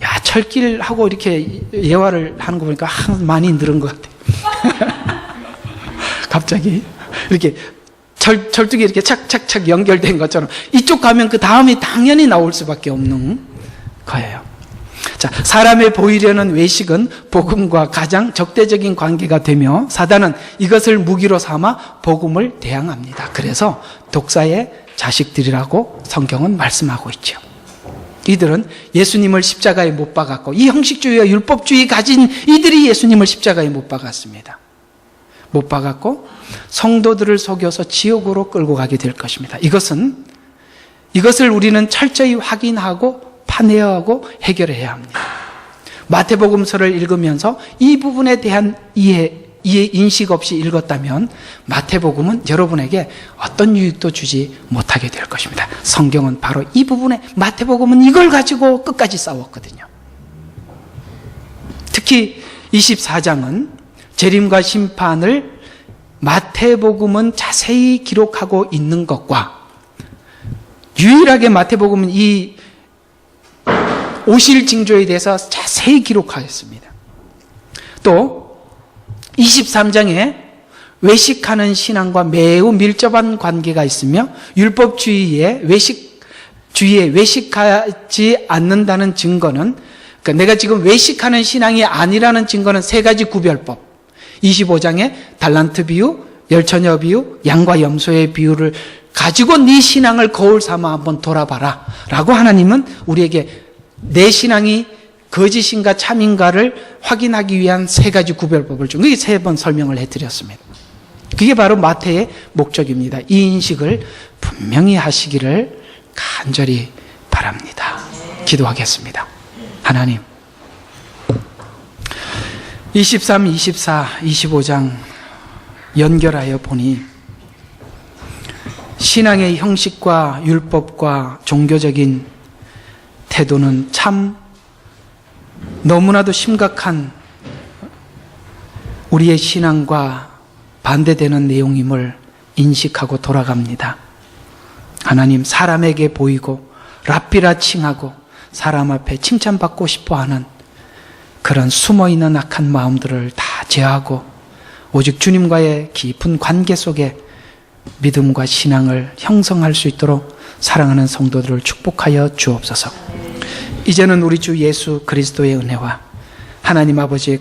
야, 철길하고 이렇게 예화를 하는 거 보니까 많이 늘은 것 같아요. 갑자기 이렇게 철쭉이 이렇게 착착착 연결된 것처럼 이쪽 가면 그 다음이 당연히 나올 수밖에 없는 거예요. 자, 사람에 보이려는 외식은 복음과 가장 적대적인 관계가 되며 사단은 이것을 무기로 삼아 복음을 대항합니다. 그래서 독사의 자식들이라고 성경은 말씀하고 있죠. 이들은 예수님을 십자가에 못 박았고 이 형식주의와 율법주의 가진 이들이 예수님을 십자가에 못 박았습니다. 못 박았고 성도들을 속여서 지옥으로 끌고 가게 될 것입니다. 이것을 우리는 철저히 확인하고 판회하고 해결해야 합니다. 마태복음서를 읽으면서 이 부분에 대한 이해 인식 없이 읽었다면 마태복음은 여러분에게 어떤 유익도 주지 못하게 될 것입니다. 성경은 바로 이 부분에 마태복음은 이걸 가지고 끝까지 싸웠거든요. 특히 24장은 재림과 심판을 마태복음은 자세히 기록하고 있는 것과 유일하게 마태복음은 이 오실 징조에 대해서 자세히 기록하였습니다. 또 23장에 외식하는 신앙과 매우 밀접한 관계가 있으며 율법주의에 외식하지 않는다는 증거는, 그러니까 내가 지금 외식하는 신앙이 아니라는 증거는 세 가지 구별법. 25장에 달란트 비유, 열처녀 비유, 양과 염소의 비유를 가지고 네 신앙을 거울 삼아 한번 돌아봐라 라고 하나님은 우리에게 내 신앙이 거짓인가 참인가를 확인하기 위한 세 가지 구별법을 좀, 그게 세 번 설명을 해드렸습니다. 그게 바로 마태의 목적입니다. 이 인식을 분명히 하시기를 간절히 바랍니다. 기도하겠습니다. 하나님, 23, 24, 25장 연결하여 보니 신앙의 형식과 율법과 종교적인 태도는 참 너무나도 심각한 우리의 신앙과 반대되는 내용임을 인식하고 돌아갑니다. 하나님, 사람에게 보이고 랍비라 칭하고 사람 앞에 칭찬받고 싶어하는 그런 숨어있는 악한 마음들을 다 제하고 오직 주님과의 깊은 관계 속에 믿음과 신앙을 형성할 수 있도록 사랑하는 성도들을 축복하여 주옵소서. 이제는 우리 주 예수 그리스도의 은혜와 하나님 아버지의